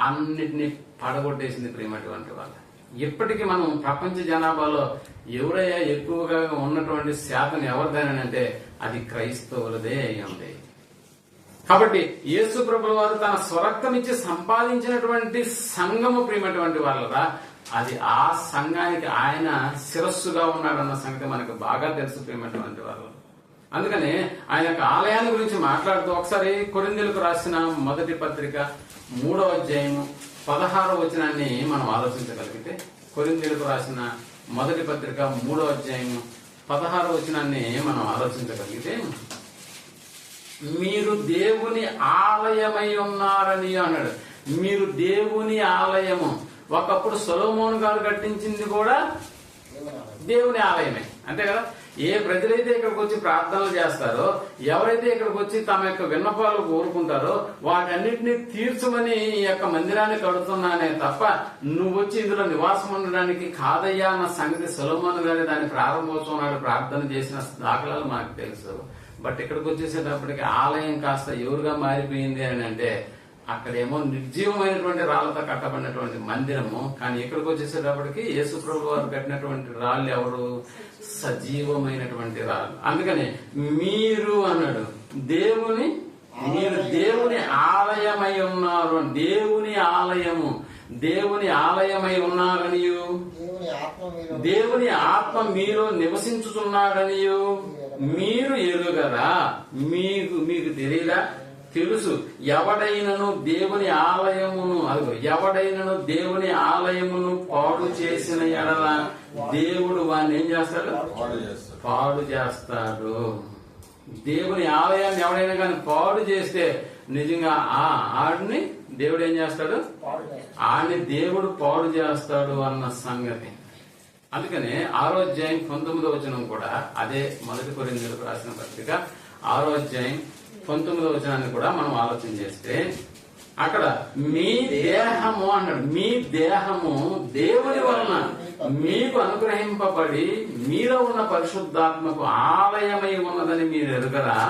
అన్నిటినీ పడగొట్టేసింది ప్రియమైనటువంటి వాళ్ళు. ఇప్పటికీ మనం ప్రపంచ జనాభాలో ఎవరయ్యా ఎక్కువగా ఉన్నటువంటి శాతం ఎవరిదేనంటే అది క్రైస్తవులదే అయి ఉంది. కాబట్టి యేసు ప్రభుల వారు తన స్వరక్తం ఇచ్చి సంపాదించినటువంటి సంఘము ప్రియమైనటువంటి వాళ్ళరా, అది ఆ సంఘానికి ఆయన శిరస్సుగా ఉన్నాడన్న సంగతి మనకు బాగా తెలుసు ప్రియమైనటువంటి వాళ్ళు. అందుకని ఆయన యొక్క ఆలయాన్ని గురించి మాట్లాడుతూ ఒకసారి కొరింథీయులకు రాసిన 1వ పత్రిక 3వ అధ్యాయము 16వ వచనాన్ని మనం ఆలోచించగలిగితే, కొరింథీయులకు రాసిన 1వ పత్రిక 3వ అధ్యాయము 16వ వచనాన్ని మనం ఆలోచించగలిగితే, మీరు దేవుని ఆలయమై ఉన్నారని అన్నాడు. మీరు దేవుని ఆలయము. ఒకప్పుడు సొలొమోను గారు కట్టించింది కూడా దేవుని ఆలయమే, అంతే కదా. ఏ ప్రజలైతే ఇక్కడికి వచ్చి ప్రార్థనలు చేస్తారో, ఎవరైతే ఇక్కడికి వచ్చి తమ యొక్క విన్నపాలు కోరుకుంటారో వాటన్నిటినీ తీర్చమని ఈ యొక్క మందిరాన్ని కడుతున్నానే తప్ప నువ్వు వచ్చి ఇందులో నివాసం ఉండడానికి కాదయ్యా అన్న సంగతి సొలొమోను గారి దాని ప్రారంభోత్సవం నాడు ప్రార్థన చేసిన దాఖలాలు మనకు తెలుసు. బట్ ఇక్కడికి వచ్చేసేటప్పటికి ఆలయం కాస్త ఎవరుగా మారిపోయింది అని అంటే అక్కడేమో నిర్జీవమైనటువంటి రాళ్లతో కట్టబడినటువంటి మందిరము. కానీ ఇక్కడికి వచ్చేసేటప్పటికి యేసు ప్రభు వారు కట్టినటువంటి రాళ్ళు ఎవరు? సజీవమైనటువంటి రాళ్ళు. అందుకని మీరు అన్నాడు మీరు దేవుని ఆలయమై ఉన్నారు. దేవుని ఆలయమై ఉన్నారనియు, దేవుని ఆత్మ మీలో నివసించుతున్నాడనియు మీరు ఎరుగరా? మీకు తెలియదా? తెలుసు. ఎవడైనను దేవుని ఆలయమును పాడు చేసిన ఎడల దేవుడు వాడిని ఏం చేస్తాడు? పాడు చేస్తాడు. దేవుని ఆలయాన్ని ఎవడైనా కానీ పాడు చేస్తే నిజంగా ఆడిని దేవుడు ఏం చేస్తాడు? ఆడిని దేవుడు పాడు చేస్తాడు అన్న సంగతి. అందుకనే 6వ అధ్యాయం 19వ వచనం కూడా అదే 1 కొరింథీయులకు రాసిన పత్రిక 6వ అధ్యాయం 19వ వచనాన్ని కూడా మనం ఆలోచన చేస్తే అక్కడ మీ దేహము అన్నాడు. మీ దేహము దేవుని వలన మీకు అనుగ్రహింపబడి మీలో ఉన్న పరిశుద్ధాత్మకు ఆలయమై ఉన్నదని మీరు ఎరుగరా?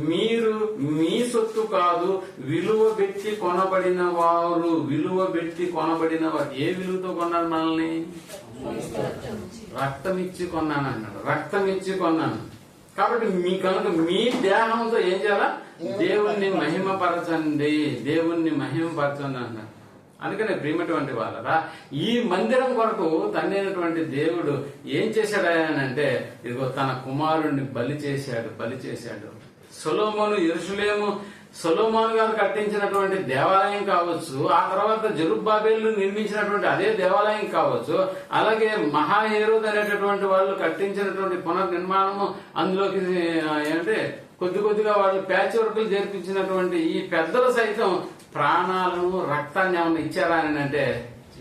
మీరు మీ సొత్తు కాదు, విలువ పెట్టి కొనబడిన వారు. ఏ విలువతో కొన్నారు మనల్ని? రక్తం ఇచ్చి కొన్నాను అన్నాడు. రక్తం ఇచ్చి కొన్నాను. కాబట్టి మీ కనుక మీ దేహంతో ఏం చేయాలా? దేవుణ్ణి మహిమపరచండి అన్నాడు. అందుకనే ప్రియమైనటువంటి వాళ్ళరా, ఈ మందిరం కొరకు తండ్రైనటువంటి దేవుడు ఏం చేశాడంటే ఇదిగో తన కుమారుణ్ణి బలి చేశాడు. సొలొమోను గారు కట్టించినటువంటి దేవాలయం కావచ్చు, ఆ తర్వాత జెరుబ్బాబెలు నిర్మించినటువంటి అదే దేవాలయం కావచ్చు, అలాగే మహాహేరోద్ అనేటటువంటి వాళ్ళు కట్టించినటువంటి పునర్నిర్మాణము, అందులోకి ఏంటంటే కొద్దిగా వాళ్ళు ప్యాచ్ వర్కులు జరిపించినటువంటి ఈ పెద్దలు సైతం ప్రాణాలను రక్తాన్ని ఏమన్నా ఇచ్చారా అని అంటే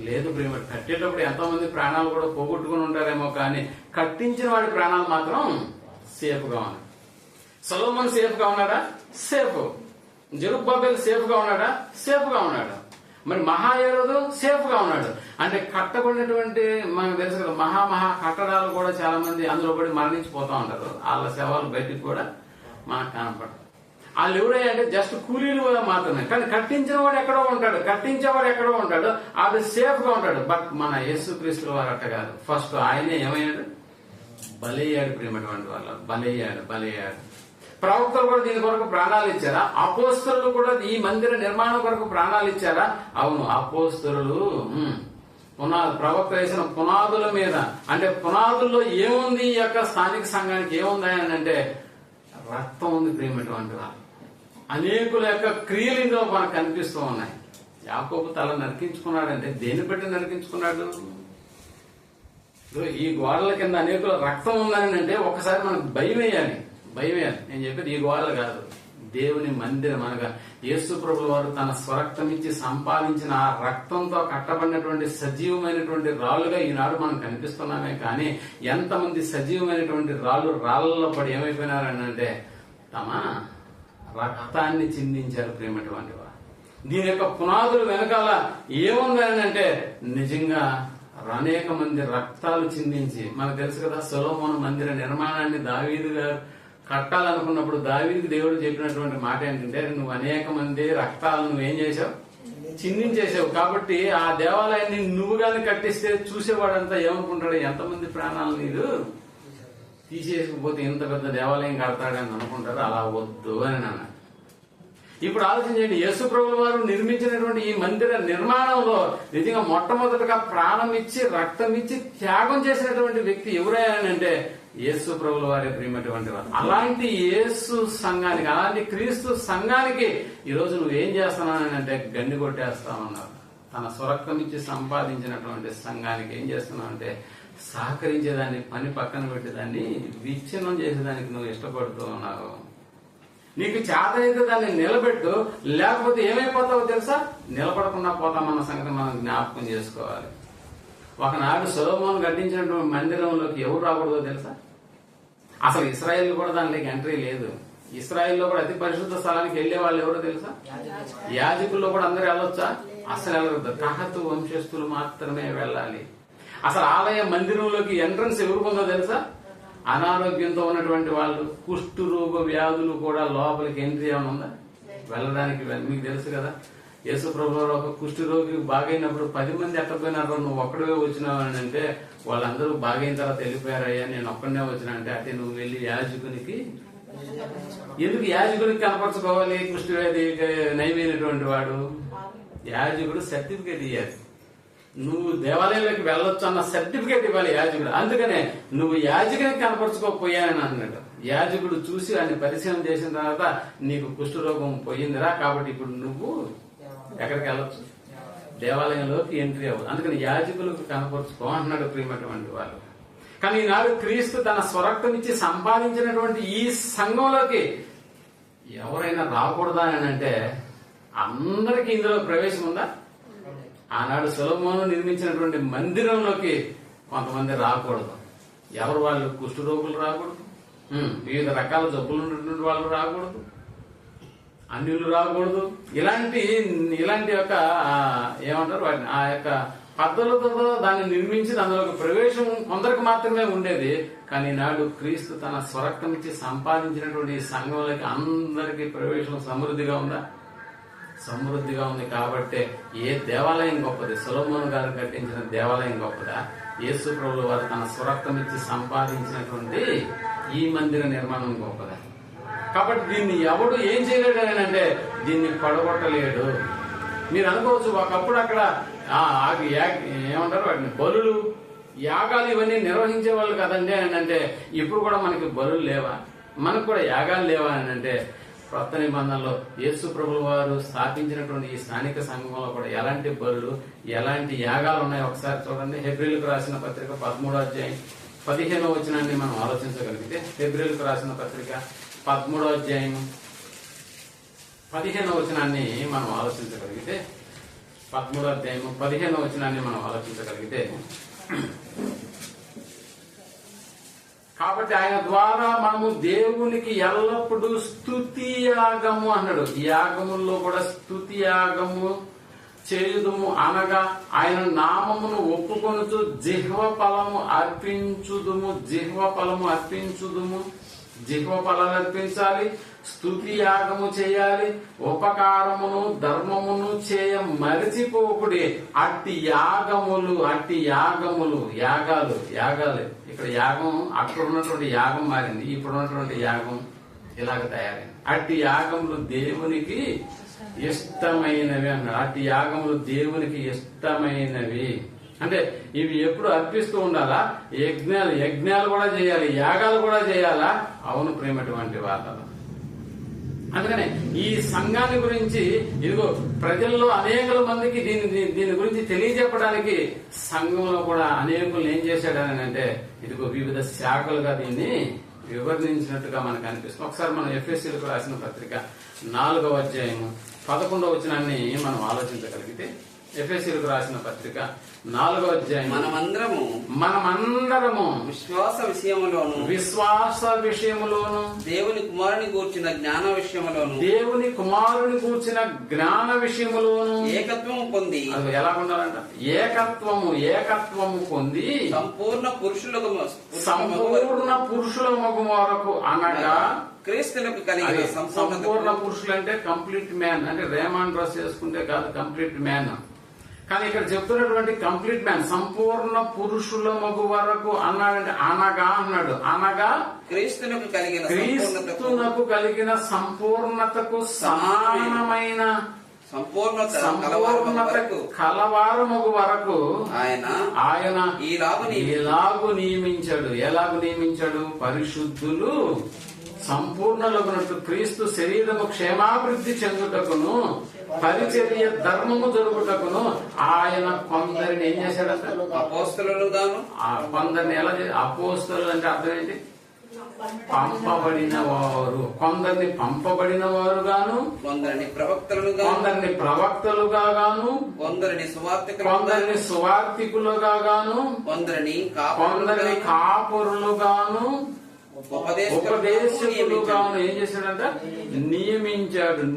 లేదు ప్రియమ. కట్టేటప్పుడు ఎంతో మంది ప్రాణాలు కూడా పోగొట్టుకుని ఉంటారేమో, కానీ కట్టించిన వాడి ప్రాణాలు మాత్రం సేఫ్ గా ఉన్నాయి. సొలొమోన్ సేఫ్ గా ఉన్నాడా? సేఫ్. జెరుబ్బాబెల్ సేఫ్ గా ఉన్నాడా? సేఫ్ గా ఉన్నాడు. మరి మహాయోధుడు సేఫ్ గా ఉన్నాడు. అంటే కట్టబడినటువంటి మనకు తెలుసు కదా, మహా కట్టడాలు కూడా చాలా మంది అందులో పడి మరణించిపోతా ఉంటారు. వాళ్ళ శవాలు బయటికి కూడా మనకు కనపడదు. వాళ్ళు ఎవరంటే జస్ట్ కూలీలు మాత్రమే. కానీ కట్టించిన వాడు ఎక్కడో ఉంటాడు, కట్టించేవాడు ఎక్కడో ఉంటాడు, అది సేఫ్ గా ఉంటాడు. బట్ మన యేసుక్రీస్తు వారు అట్ట కాదు. ఫస్ట్ ఆయనే ఏమయ్యాడు? బలయ్యాడు. ప్రియమైనటువంటి వాళ్ళ బలయ్యాడు. ప్రవక్తలు కూడా దీని కొరకు ప్రాణాలు ఇచ్చారా? అపోస్తలులు కూడా ఈ మందిర నిర్మాణం కొరకు ప్రాణాలు ఇచ్చారా? అవును, అపోస్తలులు ప్రవక్త వేసిన పునాదుల మీద, అంటే పునాదుల్లో ఏముంది, ఈ యొక్క స్థానిక సంఘానికి ఏముంది అని అంటే రక్తం ఉంది. ప్రియమైనటువంటి వాళ్ళు అనేకుల యొక్క క్రియలు ఇందులో మనకు కనిపిస్తూ ఉన్నాయి. యాకోబు తల నరికించుకున్నాడంటే దేన్ని బట్టి నరికించుకున్నాడు? ఈ గోడల కింద అనేకుల రక్తం ఉందని అంటే ఒకసారి మనకు భయం వేయాలి. నేను చెప్పేది ఈ గోడలు కాదు, దేవుని మందిరం అనగా యేసు ప్రభువు వారు తన స్వరక్తం ఇచ్చి సంపాదించిన ఆ రక్తంతో కట్టబడినటువంటి సజీవమైనటువంటి రాళ్లుగా ఈనాడు మనం కనిపిస్తున్నామే. కానీ ఎంతమంది సజీవమైనటువంటి రాళ్లలో పడి ఏమైపోయినారని అంటే తమ రక్తాన్ని చిందించారు. ప్రేమటువంటి వారు దీని యొక్క పునాదులు వెనకాల ఏముందని అంటే నిజంగా అనేక మంది రక్తాలు చిందించి, మనకు తెలుసు కదా, సొలొమోను మందిర నిర్మాణాన్ని దావీదు గారు కట్టాలనుకున్నప్పుడు దావీదుకి దేవుడు చెప్పినటువంటి మాట ఏంటంటే, నువ్వు అనేక మంది రక్తాలు నువ్వేం చేశావు? చిందించేసావు. కాబట్టి ఆ దేవాలయాన్ని నువ్వు గాని కట్టిస్తే చూసేవాడంతా ఏమనుకుంటాడు? ఎంతమంది ప్రాణాలు నీరు తీసేసుకుపోతే ఇంత పెద్ద దేవాలయం కడతాడని అనుకుంటారు. అలా వద్దు అని అన్నాడు. ఇప్పుడు ఆలోచించండి, యేసు ప్రభువు వారు నిర్మించినటువంటి ఈ మందిర నిర్మాణంలో నిజంగా మొట్టమొదటిగా ప్రాణం ఇచ్చి రక్తం ఇచ్చి త్యాగం చేసినటువంటి వ్యక్తి ఎవరైనా యేసు ప్రభుల వారి ప్రియమైనటువంటి వారు. అలాంటి యేసు సంఘానికి, అలాంటి క్రీస్తు సంఘానికి ఈరోజు నువ్వేం చేస్తున్నానంటే గండి కొట్టేస్తామన్నారు. తన స్వరక్తం ఇచ్చి సంపాదించినటువంటి సంఘానికి ఏం చేస్తున్నావు అంటే సహకరించేదాన్ని పని పక్కన పెట్టేదాన్ని విచ్ఛిన్నం చేసేదానికి నువ్వు ఇష్టపడుతూ ఉన్నావు. నీకు చేతనైతే దాన్ని నిలబెట్టు, లేకపోతే ఏమైపోతావో తెలుసా? నిలబడకుండా పోతామన్న సంగతి మనం జ్ఞాపకం చేసుకోవాలి. ఒకనాడు సొలొమోను కట్టించినటువంటి మందిరంలోకి ఎవరు రాకూడదో తెలుసా? అసలు ఇశ్రాయేల్ కూడా దానిలోకి ఎంట్రీ లేదు. ఇశ్రాయేల్లో కూడా అతి పరిశుద్ధ స్థలానికి వెళ్లే వాళ్ళు ఎవరో తెలుసా? యాజకుల్లో కూడా అందరూ వెళ్ళొచ్చా? అసలు వెళ్ళదు. కహతు వంశస్థులు మాత్రమే వెళ్ళాలి. అసలు ఆలయ మందిరంలోకి ఎంట్రన్స్ ఎవరికి ఉందో తెలుసా? అనారోగ్యంతో ఉన్నటువంటి వాళ్ళు, కుష్టు రోగ వ్యాధులు కూడా లోపలికి ఎంట్రీ ఏమైనా ఉందా? వెళ్ళడానికి మీకు తెలుసు కదా, యేసు ప్రభువు ఒక కుష్టి రోగి బాగైనప్పుడు 10 మంది ఎట్టపోయినారో నువ్వు ఒక్కడే వచ్చినావు అని అంటే వాళ్ళందరూ బాగైన తర్వాత వెళ్ళిపోయారయ్యా, నేను ఒక్కడనే వచ్చినా అంటే అదే నువ్వు వెళ్ళి యాజకునికి, ఎందుకు యాజకునికి కనపరచుకోవాలి? కుష్టి వ్యాధి నయమైనటువంటి వాడు యాజకుడు సర్టిఫికేట్ ఇవ్వాలి. నువ్వు దేవాలయంలోకి వెళ్ళొచ్చు అన్న సర్టిఫికేట్ ఇవ్వాలి యాజకుడు. అందుకనే నువ్వు యాజకునికి కనపరచుకోకపోయానని అన్నాడు. యాజకుడు చూసి ఆయన పరిశీలన చేసిన తర్వాత నీకు కుష్ఠరోగం పోయిందిరా, కాబట్టి ఇప్పుడు నువ్వు ఎక్కడికి వెళ్ళొచ్చు? దేవాలయంలోకి ఎంట్రీ అవ్వదు. అందుకని యాజకులకు కనపరుచుకో అంటున్నాడు ప్రియమైనటువంటి వాళ్ళు. కానీ ఈనాడు క్రీస్తు తన స్వరక్తం ఇచ్చి సంపాదించినటువంటి ఈ సంఘంలోకి ఎవరైనా రాకూడదా అని అంటే అందరికీ ఇందులో ప్రవేశం ఉందా? ఆనాడు సొలొమోను నిర్మించినటువంటి మందిరంలోకి కొంతమంది రాకూడదు. ఎవరు వాళ్ళు? కుష్ఠరోగులు రాకూడదు, వివిధ రకాల జబ్బులు ఉన్నటువంటి వాళ్ళు రాకూడదు, అన్యులు రాకూడదు. ఇలాంటి యొక్క ఏమంటారు వాటిని, ఆ యొక్క పద్ధతులతో దాన్ని నిర్మించి అందులోకి ప్రవేశం కొందరికి మాత్రమే ఉండేది. కానీ నాడు క్రీస్తు తన స్వరక్తం ఇచ్చి సంపాదించినటువంటి ఈ సంఘంలోకి అందరికీ ప్రవేశం సమృద్ధిగా ఉందా? సమృద్ధిగా ఉంది. కాబట్టి ఏ దేవాలయం గొప్పది? సొలొమోను గారు కట్టించిన దేవాలయం గొప్పదా? యేసు ప్రభువు వారు తన స్వరక్తం ఇచ్చి సంపాదించినటువంటి ఈ మందిర నిర్మాణం గొప్పదా? కాబట్టి దీన్ని ఎవడు ఏం చేయలేడు అని అంటే దీన్ని పడగొట్టలేడు. మీరు అనుకోవచ్చు ఒకప్పుడు అక్కడ ఏమంటారు వాటిని బలులు, యాగాలు ఇవన్నీ నిర్వహించే వాళ్ళు కదండి అని అంటే ఇప్పుడు కూడా మనకి బలులు లేవా? మనకు కూడా యాగాలు లేవా అని అంటే కొత్త నిబంధనలో యేసు ప్రభువు వారు స్థాపించినటువంటి ఈ స్థానిక సంఘంలో కూడా ఎలాంటి బలులు, ఎలాంటి యాగాలు ఉన్నాయో ఒకసారి చూడండి. హెబ్రీలకు రాసిన పత్రిక 13వ అధ్యాయం 15వ వచనాన్ని మనం ఆలోచించగలిగితే, హెబ్రీలకు రాసిన పత్రిక 13వ అధ్యాయం 15వ వచనాన్ని మనం ఆలోచించగలిగితే, 13వ అధ్యాయము 15వ వచనాన్ని మనం ఆలోచించగలిగితే, కాబట్టి ఆయన ద్వారా మనము దేవునికి ఎల్లప్పుడూ స్తుతి యాగము అన్నాడు. ఈ యాగముల్లో కూడా స్తుతి యాగము చేయుదుము అనగా ఆయన నామమును ఒప్పుకొనుచు జిహ్వ ఫలము అర్పించుదుము. జిహ్వ ఫలాలు అర్పించాలి, స్తుతి యాగము చేయాలి, ఉపకారమును ధర్మమును చేయ మరిచిపోకుడి. అట్టి యాగాలు ఇక్కడ యాగం అక్కడ ఉన్నటువంటి యాగం మారింది, ఇప్పుడు ఉన్నటువంటి యాగం ఇలాగ తయారైంది. అట్టి యాగములు దేవునికి ఇష్టమైనవి అన్నాడు. అట్టి యాగములు దేవునికి ఇష్టమైనవి అంటే ఇవి ఎప్పుడు అర్పిస్తూ ఉండాలా? యజ్ఞాలు కూడా చేయాలి, యాగాలు కూడా చేయాలా? అవును ప్రేమటువంటి వాళ్ళ. అందుకనే ఈ సంఘాన్ని గురించి ఇదిగో ప్రజల్లో అనేక మందికి దీని గురించి తెలియజెప్పడానికి సంఘంలో కూడా అనేకులు ఏం చేశాడని అంటే ఇదిగో వివిధ శాఖలుగా దీన్ని వివరించినట్టుగా మనకు అనిపిస్తుంది. ఒకసారి మనం ఎఫ్ఎస్సీలకు రాసిన పత్రిక 4వ అధ్యాయము 11వ వచనాన్ని మనం ఆలోచించగలిగితే, ఎఫెసీయులకు రాసిన పత్రిక 4వ అధ్యాయం, మనమందరము విశ్వాస విషయములోను దేవుని కుమారుని గూర్చిన జ్ఞాన విషయములోను ఏకత్వము పొంది, అది ఎలా ఉండాలంట? ఏకత్వము పొంది సంపూర్ణ పురుషుల మగు వరకు అనగా క్రీస్తులకు కలిగిన సంపూర్ణ పురుషులు అంటే కంప్లీట్ మ్యాన్, అంటే రేమాన్ డ్రెస్ చేసుకుంటే కాదు కంప్లీట్ మ్యాన్. కానీ ఇక్కడ చెప్తున్నటువంటి కంప్లీట్ మ్యాన్ సంపూర్ణ పురుషుల మగు వరకు అన్నాడంటే అనగా క్రీస్తునకు కలిగిన సంపూర్ణతకు సమానమైన సంపూర్ణత కలవారమగు వరకు ఆయన ఎలాగు నియమించాడు? పరిశుద్ధులు సంపూర్ణలగునట్టు క్రీస్తు శరీరము క్షేమాభివృద్ధి చెందుటకును పరిచర్య ధర్మము జరుగుటకును ఆయన కొందరిని ఏం చేశాడంట? అపోస్తలులు గాను. కొందరిని ఎలా అపోస్తలు అంటే అర్థం ఏంటి? కొందరిని పంపబడిన వారు గాను, కొందరిని ప్రవక్తలుగా గాను, కొందరిని సువార్తికులుగా గాను, కొందరిని కాపురులుగాను, ఉపదేశకులుగాను ఏం చేశాడంట?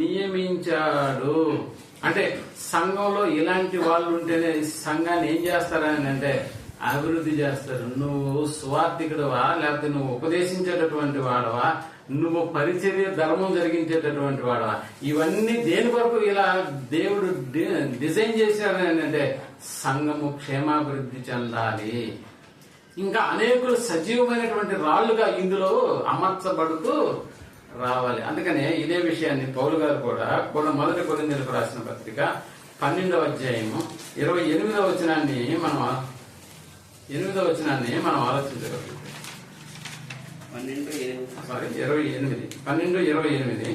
నియమించాడు. అంటే సంఘంలో ఇలాంటి వాళ్ళు ఉంటేనే సంఘాన్ని ఏం చేస్తారని అంటే అభివృద్ధి చేస్తారు. నువ్వు సువార్థికుడువా, లేకపోతే నువ్వు ఉపదేశించేటటువంటి వాడవా, నువ్వు పరిచర్య ధర్మం జరిగించేటటువంటి వాడవా, ఇవన్నీ దేని వరకు ఇలా దేవుడు డిజైన్ చేశాడని అంటే సంఘము క్షేమాభివృద్ధి చెందాలి. ఇంకా అనేకులు సజీవమైనటువంటి రాళ్లుగా ఇందులో అమర్చబడుతూ రావాలి. అందుకనే ఇదే విషయాన్ని పౌలు గారు కూడా 1 కొరింథీయులకు రాసిన పత్రిక 12వ అధ్యాయము 28వ వచనాన్ని మనం ఆలోచించగలుగుతాం. 12:28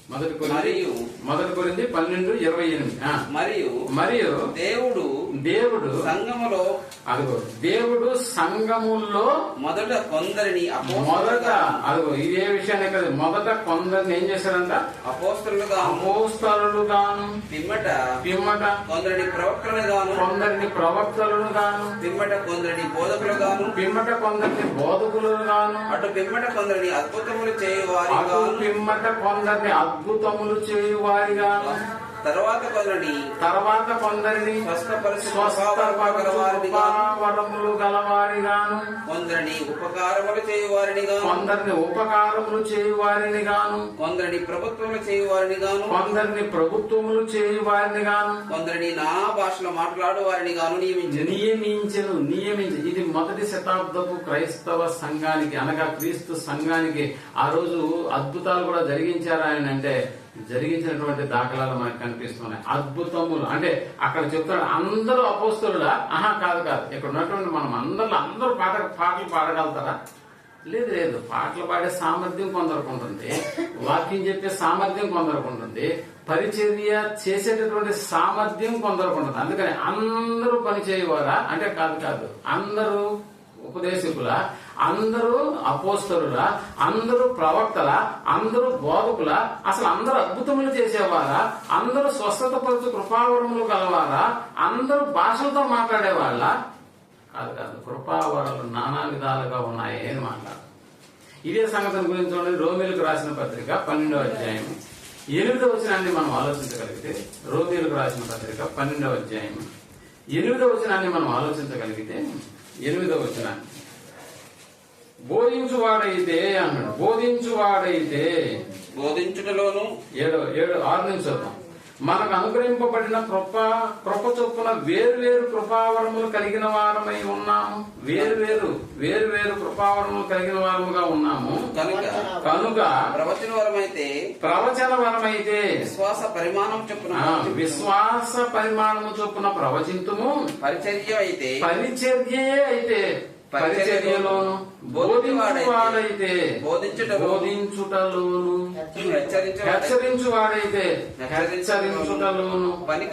మొదటి కొరింథీ 12:28. మరియు దేవుడు సంఘములో మొదట కొందరిని ఇదే విషయాన్ని కదా మొదట కొందరిని ఏం చేశారంట? అపోస్తలులు గాను, పిమ్మట కొందరిని ప్రవక్తలను గాను, పిమ్మట కొందరిని బోధకులు గాను, అటు పిమ్మట కొందరిని అద్భుతములు చేయువారిగాను, తర్వాత కొందరిని స్వస్థపరములు గలవారిగాను, కొందరిని ఉపకారములు చేయువారిని గాను, కొందరిని ప్రభుత్వములు చేయువారిని గాను, కొందరిని నానా భాషలో మాట్లాడు వారిని గాను నియమించను. ఇది మొదటి శతాబ్దపు క్రైస్తవ సంఘానికి అనగా క్రీస్తు సంఘానికి ఆ రోజు అద్భుతాలు కూడా జరిగించారా అని అంటే జరిగించినటువంటి దాఖలాలు మనకు కనిపిస్తున్నాయి. అద్భుతములు అంటే అక్కడ చెప్తాడు అందరూ అపోస్తలులా? కాదు. ఇక్కడ ఉన్నటువంటి మనం అందరూ పాటలు పాడగలుగుతారా? లేదు. పాటలు పాడే సామర్థ్యం కొందరికి ఉంటుంది, వాక్యం చెప్పే సామర్థ్యం కొందరికి ఉంటుంది, పరిచర్య చేసేటటువంటి సామర్థ్యం కొందరికి ఉంటుంది. అందుకని అందరూ పని చేయవారా అంటే కాదు. అందరూ ఉపదేశకుల, అందరూ అపోస్తలుల, అందరూ ప్రవక్తల, అందరూ బోధకుల, అసలు అందరూ అద్భుతములు చేసేవారా, అందరూ స్వస్థత పరచు కృపావరములు గలవారా, అందరూ భాషలతో మాట్లాడేవాళ్ళ? కాదు కాదు, కృపావరాలు నానా విధాలుగా ఉన్నాయి అని మాట్లాడు. ఇదే సంగతిని గురించి చూడండి, రోమీలకు రాసిన పత్రిక 12వ అధ్యాయం 8వ వచనాన్ని మనం ఆలోచించగలిగితే, రోమీలకు రాసిన పత్రిక 12వ అధ్యాయం 8వ వచనాన్ని మనం ఆలోచించగలిగితే, 8వ వచనాన్ని బోధించువాడైతే అన్నాడు. బోధించువాడైతే బోధించుటలోను 6 నుంచి చూద్దాం. మనకు అనుగ్రహింపబడిన కృప చొప్పున వేరు కృపావరములు కలిగిన వారమై ఉన్నాము. వేరు కృపావరములు కలిగిన వారముగా ఉన్నాము. కనుక ప్రవచన వరమైతే విశ్వాస పరిమాణము చొప్పున ప్రవచింతుము. పరిచర్యే అయితే పరిచర్యలోను, బోధించువాడైతే బోధించుటలోను, హెచ్చరించువాడైతే హెచ్చరించుటలోను పని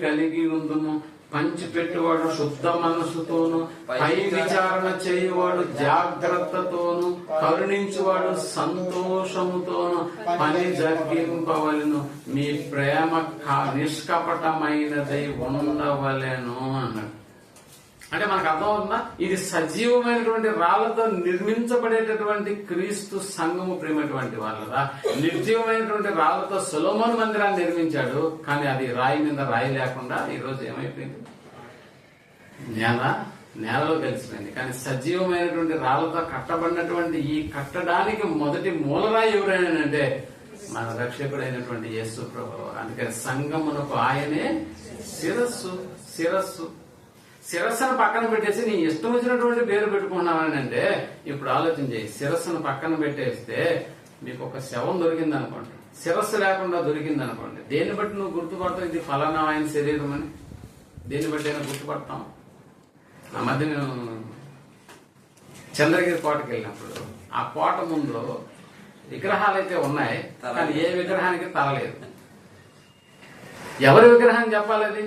కలిగి ఉందుము. పంచిపెట్టువాడు శుద్ధ మనసుతోను, పై విచారణ చేయువాడు జాగ్రత్తతోను, కరుణించువాడు సంతోషముతోను పని జరిగింపవలెను. మీ ప్రేమ నిష్కపటమైనదై ఉండవలెను అన్నాడు. అంటే మనకు అర్థమవుతుందా? ఇది సజీవమైనటువంటి రాళ్లతో నిర్మించబడేటటువంటి క్రీస్తు సంఘము ప్రేమటువంటి వాళ్ళదా. నిర్జీవమైనటువంటి రాళ్లతో సొలొమోను మందిరాన్ని నిర్మించాడు, కానీ అది రాయి మీద రాయి లేకుండా ఈ రోజు ఏమైపోయింది? నేలలో కలిసిపోయింది. కానీ సజీవమైనటువంటి రాళ్లతో కట్టబడినటువంటి ఈ కట్టడానికి మొదటి మూలరాయి ఎవరైనా మన రక్షకుడైనటువంటి యేసు ప్రభువు. అందుకని సంఘమునకు ఆయనే శిరస్సును పక్కన పెట్టేసి నీ ఇష్టం వచ్చినటువంటి పేరు పెట్టుకున్నావని అంటే, ఇప్పుడు ఆలోచన చేయి. శిరస్సును పక్కన పెట్టేస్తే మీకు ఒక శవం దొరికింది అనుకోండి, శిరస్సు లేకుండా దొరికింది అనుకోండి, దేన్ని బట్టి నువ్వు గుర్తుపడతావు ఇది ఫలానా ఆయన శరీరం అని? దేన్ని బట్టి అయినా గుర్తుపడతాం? ఆ మధ్య నేను చంద్రగిరి కోటకి వెళ్ళినప్పుడు ఆ కోట ముందు విగ్రహాలు అయితే ఉన్నాయి, కానీ ఏ విగ్రహానికి తల లేదు. ఎవరి విగ్రహం చెప్పాలి? అది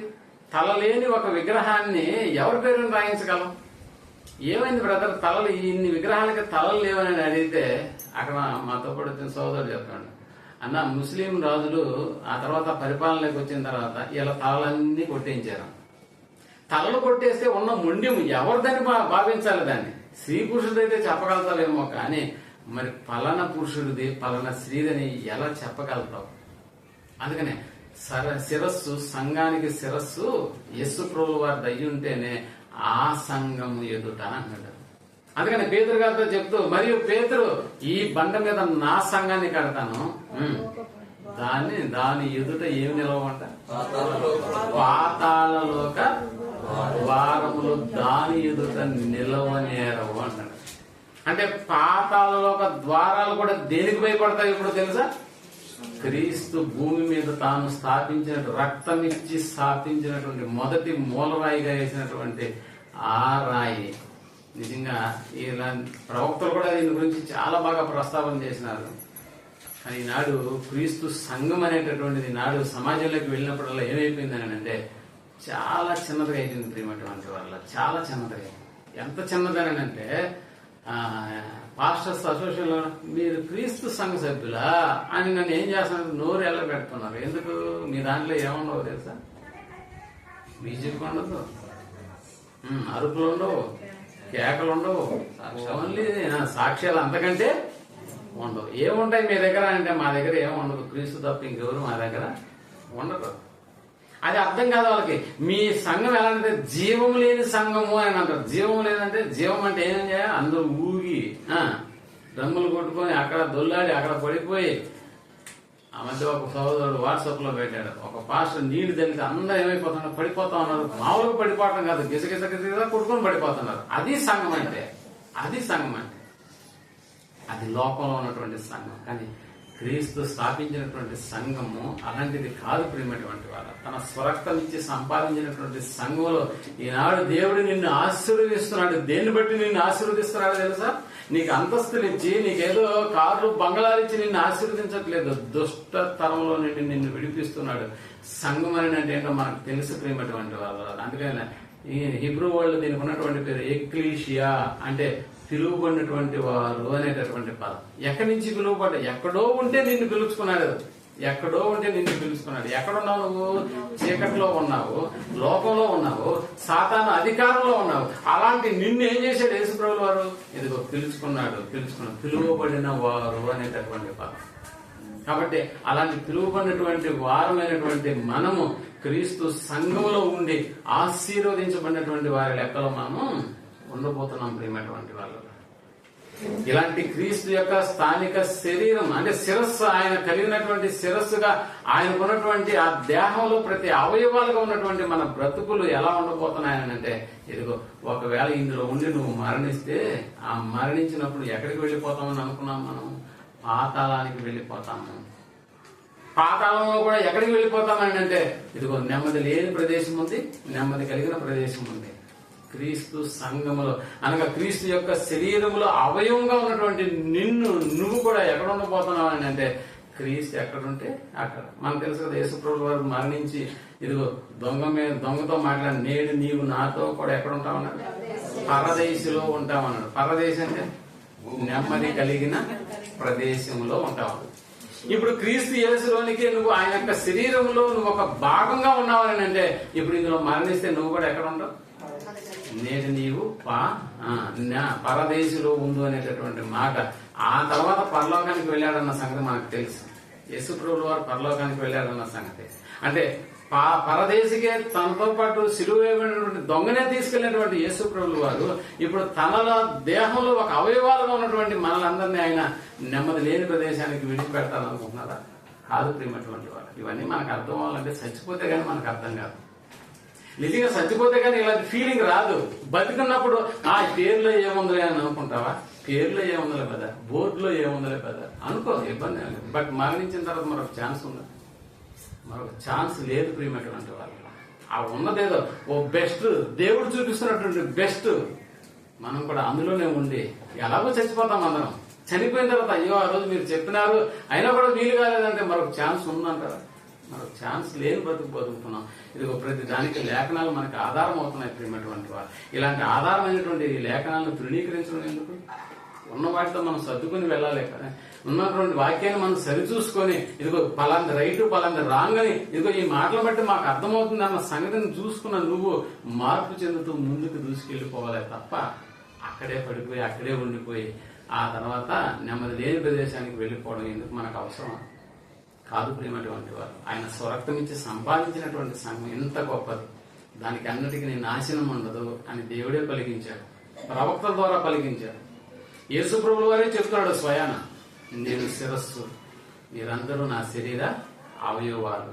తల లేని ఒక విగ్రహాన్ని ఎవరి పేరుని రాయించగలం? ఏమైంది బ్రదర్, తలలు ఇన్ని విగ్రహాలకి తలలు లేవని అడిగితే అక్కడ మాతో పాటు వచ్చిన సోదరుడు చెప్తాడు, అన్న ముస్లిం రాజులు ఆ తర్వాత పరిపాలనలోకి వచ్చిన తర్వాత ఇలా తలలన్నీ కొట్టించారు. తలలు కొట్టేస్తే ఉన్న మొండ్యం ఎవరిదని భావించాలి దాన్ని? స్త్రీ పురుషుడైతే చెప్పగలుగుతావేమో, కానీ మరి పలానా పురుషుడిది పలానా స్త్రీదని ఎలా చెప్పగలుగుతావు? అందుకనే శిరస్సు, సంఘానికి శిరస్సు యేసు ప్రభువు వారి దయ్యి ఉంటేనే ఆ సంఘము ఎదుట అన్నాడు. అందుకని పేతురు గారితో చెప్తూ, మరియు పేతురు ఈ బండ మీద నా సంఘాన్ని కడతాను, దాని ఎదుట ఏమి నిలవంట? పాతాళలోక ద్వారములు దాని ఎదుట నిలవనేరవు అన్నాడు. అంటే పాతాళలోక ద్వారాలు కూడా దేనికి భయపడతాయి ఇప్పుడు తెలుసా? క్రీస్తు భూమి మీద తాను స్థాపించిన, రక్తమిచ్చి స్థాపించినటువంటి మొదటి మూలరాయిగా వేసినటువంటి ఆ రాయి. నిజంగా ఇలా ప్రవక్తలు కూడా దీని గురించి చాలా బాగా ప్రస్తావన చేసినారు. కానీ ఈనాడు క్రీస్తు సంఘం అనేటటువంటిది నాడు సమాజంలోకి వెళ్ళినప్పుడల్లా ఏమైపోయిందని అంటే చాలా చిన్నదిగా అయిపోయింది. ప్రియమైనటువంటి వాళ్ళ చాలా చిన్నదిగా. ఎంత చిన్నదని అంటే పాస్టర్స్ అసోసియేషన్లో మీరు క్రీస్తు సంఘ సభ్యులా అని నన్ను ఏం చేస్తున్నారు, నోరు ఎల్ల పెడుతున్నారు. ఎందుకు? మీ దాంట్లో ఏముండవు తెలుసా? మ్యూజిక్ ఉండదు, అరుపులు ఉండవు, కేకలు ఉండవు, ఓన్లీ సాక్ష్యాలు అంతకంటే ఉండవు. ఏముంటాయి మీ దగ్గర అంటే మా దగ్గర ఏముండదు, క్రీస్తు తప్ప ఇంకెవరు మా దగ్గర ఉండదు. అది అర్థం కాదు వాళ్ళకి. మీ సంఘం ఎలా అంటే జీవం లేని సంఘము అని అంటారు. జీవం లేదంటే, జీవం అంటే ఏం చేయాలి? అందరూ ఊగి డ్రమ్ములు కొట్టుకొని అక్కడ దొల్లాడి అక్కడ పడిపోయి. ఆ మధ్య ఒక సహోదరుడు వాట్సాప్ లో పెట్టాడు, ఒక పాస్టర్ నీళ్లు తెలిసి అందరూ ఏమైపోతున్నారు, పడిపోతా ఉన్నారు. మామూలుగా పడిపోవటం కాదు, గిసగిస కొట్టుకొని పడిపోతున్నారు. అది సంఘం అంటే. అది సంఘం అంటే అది లోకంలో ఉన్నటువంటి సంఘం. కానీ క్రీస్తు స్థాపించినటువంటి సంఘము అలాంటిది కాదు. ప్రియమైనటువంటి వాళ్ళ తన స్వరక్తం ఇచ్చి సంపాదించినటువంటి సంఘంలో ఈనాడు దేవుడు నిన్ను ఆశీర్వదిస్తున్నాడు. దేన్ని బట్టి నిన్ను ఆశీర్వదిస్తున్నాడు తెలుసా? నీకు అంతస్తులు ఇచ్చి, నీకేదో కార్లు బంగళాలు ఇచ్చి నిన్ను ఆశీర్వదించట్లేదు. దుష్ట తరంలో నుండి నిన్ను విడిపిస్తున్నాడు. సంఘం అని అంటే ఏంటో మనకు తెలుసు ప్రియమైనటువంటి వాళ్ళు. అందుకని ఈ హిబ్రూ వాళ్ళు దీనికి ఉన్నటువంటి పేరు ఎక్లీషియా, అంటే పిలువబడినటువంటి వారు అనేటటువంటి పదం. ఎక్కడి నుంచి పిలువబడ్డ? ఎక్కడో ఉంటే నిన్ను పిలుచుకున్నాడు, ఎక్కడో ఉంటే నిన్ను పిలుచుకున్నాడు. ఎక్కడున్నావు నువ్వు? చీకట్లో ఉన్నావు, లోకంలో ఉన్నావు, సాతాను అధికారంలో ఉన్నావు. అలాంటి నిన్ను ఏం చేశాడు యేసుప్రభుల వారు? ఇదిగో పిలుచుకున్నాడు, పిలువబడిన వారు అనేటటువంటి పదం. కాబట్టి అలాంటి పిలువబడినటువంటి వారమైనటువంటి మనము క్రీస్తు సంఘంలో ఉండి ఆశీర్వదించబడినటువంటి వారి లెక్కలో మనము ఉండబోతున్నాం ప్రియమైనటువంటి వాళ్ళు. ఇలాంటి క్రీస్తు యొక్క స్థానిక శరీరం అంటే శిరస్సు, ఆయన కలిగినటువంటి శిరస్సుగా ఆయనకున్నటువంటి ఆ దేహంలో ప్రతి అవయవాలుగా ఉన్నటువంటి మన బ్రతుకులు ఎలా ఉండబోతున్నాయనంటే, ఇదిగో ఒకవేళ ఇందులో ఉండి నువ్వు మరణిస్తే ఆ మరణించినప్పుడు ఎక్కడికి వెళ్ళిపోతామని అనుకున్నాం మనం? పాతాళానికి వెళ్ళిపోతాము. పాతాళంలో కూడా ఎక్కడికి వెళ్ళిపోతామని అంటే, ఇదిగో నెమ్మది లేని ప్రదేశం ఉంది, నెమ్మది కలిగిన ప్రదేశం ఉంది. క్రీస్తు సంఘములో అనగా క్రీస్తు యొక్క శరీరములో అవయవంగా ఉన్నటువంటి నువ్వు కూడా ఎక్కడ ఉండబోతున్నావు అని అంటే, క్రీస్తు ఎక్కడుంటే అక్కడ. మనకు తెలుసు కదా, యేసుప్రభువు వారు మరణించి ఇదిగో దొంగతో మాట్లాడి నేడు నీవు నాతో కూడా ఎక్కడ ఉంటామన్నాడు? పరదేశిలో ఉంటామన్నాడు. పరదేశం అంటే నెమ్మది కలిగిన ప్రదేశంలో ఉంటావు. ఇప్పుడు క్రీస్తు యేసులోనికి నువ్వు ఆయన యొక్క శరీరంలో నువ్వు ఒక భాగంగా ఉన్నావని అంటే, ఇప్పుడు ఇందులో మరణిస్తే నువ్వు కూడా ఎక్కడ ఉంటావు? నేడు నీవు పరదేశిలో ఉండు అనేటటువంటి మాట. ఆ తర్వాత పరలోకానికి వెళ్ళాడన్న సంగతి మనకు తెలుసు. యేసుప్రభుల వారు పరలోకానికి వెళ్ళాడన్న సంగతి అంటే పరదేశికే తనతో పాటు సిలువ వేయబడినటువంటి దొంగనే తీసుకెళ్లినటువంటి యేసుప్రభుల వారు ఇప్పుడు తనలో దేహంలో ఒక అవయవాలుగా ఉన్నటువంటి మనలందరినీ ఆయన నెమ్మది లేని ప్రదేశానికి విడిచిపెడతారనుకుంటున్నారా? కాదు ప్రియమైనటువంటి వారు. ఇవన్నీ మనకు అర్థం అవ్వాలంటే చచ్చిపోతే గానీ మనకు అర్థం కాదు. నిజంగా చచ్చిపోతే కానీ ఇలాంటి ఫీలింగ్ రాదు. బతికున్నప్పుడు ఆ పేర్లో ఏముందిలే అని అనుకుంటావా? పేర్లో ఏముందలే కదా, బోర్డులో ఏముందలే కదా అనుకో, ఇబ్బంది లేదు. బట్ మరణించిన తర్వాత మరొక ఛాన్స్ ఉందా? మరొక ఛాన్స్ లేదు ప్రియమైనటువంటి వాళ్ళు. ఆ ఉన్నదేదో ఓ బెస్ట్, దేవుడు చూపిస్తున్నటువంటి బెస్ట్, మనం కూడా అందులోనే ఉండి ఎలాగో చచ్చిపోతాం అందరం. చనిపోయిన తర్వాత అయ్యో ఆ రోజు మీరు చెప్పినారు అయినా కూడా వీలు కాలేదంటే మరొక ఛాన్స్ ఉందంటారా? మరొక ఛాన్స్ లేని బతుకుతున్నాం. ఇదిగో ప్రతి దానికి లేఖనాలు మనకు ఆధారం అవుతున్నాయి ప్రియమైనటువంటి వారు. ఇలాంటి ఆధారమైనటువంటి ఈ లేఖనాలను తృణీకరించడం ఎందుకు? ఉన్న వాటితో మనం సర్దుకుని వెళ్ళాలి కదా. ఉన్నటువంటి వాక్యాన్ని మనం సరిచూసుకొని ఇదిగో పలాంది రైట్ పలాంది రాంగ్ అని ఇదిగో ఈ మాటలు బట్టి మాకు అర్థమవుతుంది అన్న సంగతిని చూసుకున్న నువ్వు మార్పు చెందుతూ ముందుకు దూసుకెళ్లిపోవాలి తప్ప అక్కడే పడిపోయి అక్కడే ఉండిపోయి ఆ తర్వాత నెమ్మది లేని ప్రదేశానికి వెళ్ళిపోవడం ఎందుకు మనకు అవసరం? కాదు ప్రియమైనటువంటి వారు. ఆయన స్వరక్తం ఇచ్చి సంపాదించినటువంటి సంఘం ఎంత గొప్పది, దానికి అన్నిటికీ నాశనం ఉండదు అని దేవుడే పలికించాడు, ప్రవక్తల ద్వారా పలికించాడు. యేసుప్రభుల వారే చెప్తున్నాడు స్వయాన, నేను శిరస్సు, మీరందరూ నా శరీర అవయవాలు.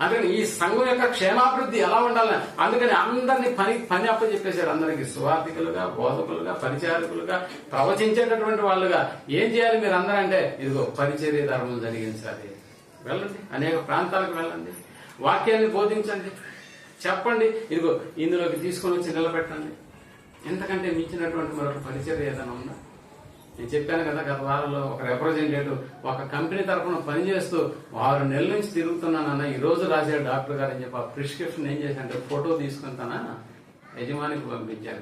అందుకని ఈ సంఘం యొక్క క్షేమాభివృద్ధి ఎలా ఉండాలని అందుకని అందరినీ పని అప్పచెప్పేశాడు. అందరికి సువార్థికులుగా, బోధకులుగా, పరిచారకులుగా, ప్రవచించేటటువంటి వాళ్ళుగా ఏం చేయాలి మీరు అందరూ అంటే, ఇదిగో పరిచర్య ధర్మం జరిగించాలి. వెళ్ళండి, అనేక ప్రాంతాలకు వెళ్ళండి, వాక్యాన్ని బోధించండి, చెప్పండి, ఇదిగో ఇందులోకి తీసుకొని వచ్చి నిలబెట్టండి. ఎంతకంటే మించినటువంటి మరొక పరిచర్య ఏదైనా ఉందా? నేను చెప్పాను కదా, గత వారంలో ఒక రిప్రజెంటేటివ్ ఒక కంపెనీ తరఫున పనిచేస్తూ 6 నెలల నుంచి తిరుగుతున్నానన్న ఈ రోజు రాశాడు డాక్టర్ గారు అని చెప్పి ఆ ప్రిస్క్రిప్షన్ ఏం చేశానంటే ఫోటో తీసుకుని తన యజమానికి పంపించారు.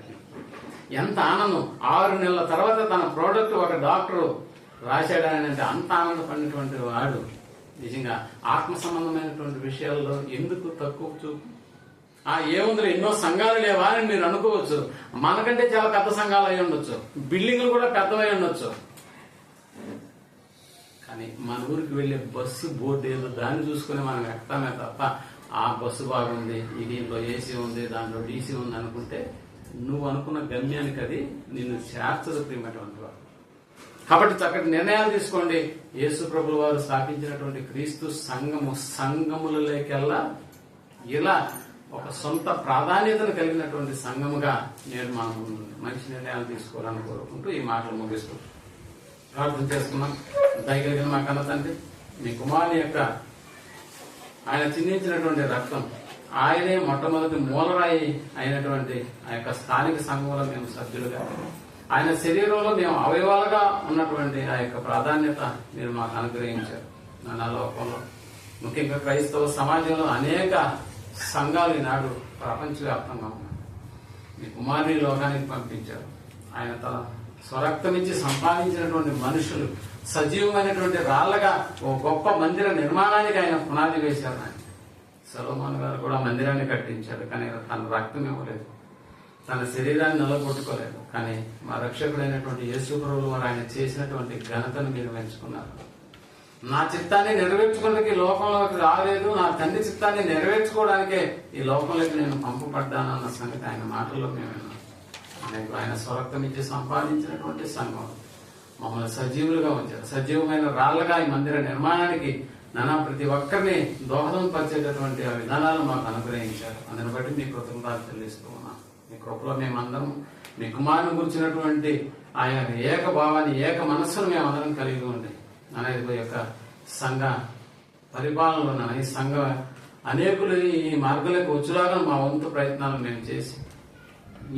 ఎంత ఆనందం! 6 నెలల తర్వాత తన ప్రోడక్ట్ ఒక డాక్టర్ రాశాడని అంటే అంత ఆనందపడినటువంటి వాడు నిజంగా ఆత్మ సంబంధమైనటువంటి విషయాల్లో ఎందుకు తక్కువ చూపు? ఏముందిలే ఎన్నో సంఘాలు లేవా అని మీరు అనుకోవచ్చు. మనకంటే చాలా పెద్ద సంఘాలు అయి ఉండొచ్చు, బిల్డింగ్లు కూడా పెద్దవై ఉండొచ్చు. కానీ మన ఊరికి వెళ్లే బస్సు బోర్డు ఏదో దాన్ని చూసుకుని మనం ఎక్కడమే తప్ప ఆ బస్సు బాగుంది, దీంట్లో ఏసీ ఉంది, దాంట్లో డీసీ ఉంది అనుకుంటే నువ్వు అనుకున్న గమ్యానికి అది నిన్ను చేర్చదు ప్రియమైనటువంటి వారు. కాబట్టి చక్కటి నిర్ణయాలు తీసుకోండి. యేసు ప్రభుల వారు స్థాపించినటువంటి క్రీస్తు సంఘములలోకెల్లా ఇలా ఒక సొంత ప్రాధాన్యతను కలిగినటువంటి సంఘముగా నేను మనం మంచి నిర్ణయాలు తీసుకోవాలని కోరుకుంటూ ఈ మాటలు ముగిస్తూ ప్రార్థన చేసుకున్నాం. దయగలిగిన మా కన్న తండ్రి, మీ కుమారుని యొక్క ఆయన చిందించినటువంటి రక్తం, ఆయనే మొట్టమొదటి మూలరాయి అయినటువంటి ఆ యొక్క స్థానిక సంఘంలో మేము సభ్యులుగా, ఆయన శరీరంలో మేము అవయవాలుగా ఉన్నటువంటి ఆ యొక్క ప్రాధాన్యత మీరు మాకు అనుగ్రహించారు. నా లోకంలో ముఖ్యంగా క్రైస్తవ సమాజంలో అనేక సంఘాలు ఈనాడు ప్రపంచవ్యాప్తంగా ఉన్నాయి. మీ కుమారుని ఈ లోకానికి పంపించారు. ఆయన తన స్వరక్తం ఇచ్చి సంపాదించినటువంటి మనుషులు సజీవమైనటువంటి రాళ్లగా ఓ గొప్ప మందిర నిర్మాణానికి ఆయన పునాది వేశారు. ఆయన సొలొమోను గారు కూడా మందిరాన్ని కట్టించాడు, కానీ తన రక్తం ఇవ్వలేదు, తన శరీరాన్ని నిలబొట్టుకోలేదు. కానీ మా రక్షకుడైనటువంటి యేసు ప్రభువు వారు ఆయన చేసినటువంటి ఘనతను మీరు మెచ్చుకున్నారు. నా చిత్తాన్ని నెరవేర్చుకోవడానికి ఈ లోకంలోకి రాలేదు, నా తండ్రి చిత్తాన్ని నెరవేర్చుకోవడానికే ఈ లోకంలోకి నేను పంపబడ్డాను అన్న సంగతి ఆయన మాటల్లో మేము విన్నాం. ఆయన స్వరక్తం ఇచ్చి సంపాదించినటువంటి సంఘం మమ్మల్ని సజీవులుగా ఉంచారు. సజీవమైన రాళ్లగా ఈ మందిర నిర్మాణానికి ప్రతి ఒక్కరిని దోహదం పరిచేటటువంటి ఆ విధానాలు మాకు అనుగ్రహించారు. అందుని బట్టి మీ కృతజ్ఞతలు చెల్లిస్తూ ఉన్నాం. మీ కృపలో మేమందరం మీ కుమారుని గురించినటువంటి ఆయన ఏక భావాన్ని, ఏక మనస్సును మేమందరం కలిగి ఉండి అనేది యొక్క సంఘ పరిపాలనలో ఈ సంఘ అనేకులు ఈ మార్గంలోకి వచ్చేలాగా మా వంతు ప్రయత్నాలు మేము చేసి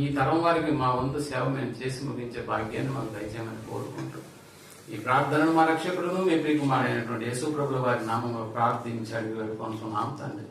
ఈ తరం వారికి మా వంతు సేవ మేము చేసి ముగించే భాగ్యాన్ని మాకు దయచేయమని కోరుకుంటూ ఈ ప్రార్థనను మా రక్షకుడును మీ ప్రియకుమారైనటువంటి యేసు ప్రభువు వారి నామములో ప్రార్థించి అడిగి వేడుకొనుచున్నాం తండ్రి.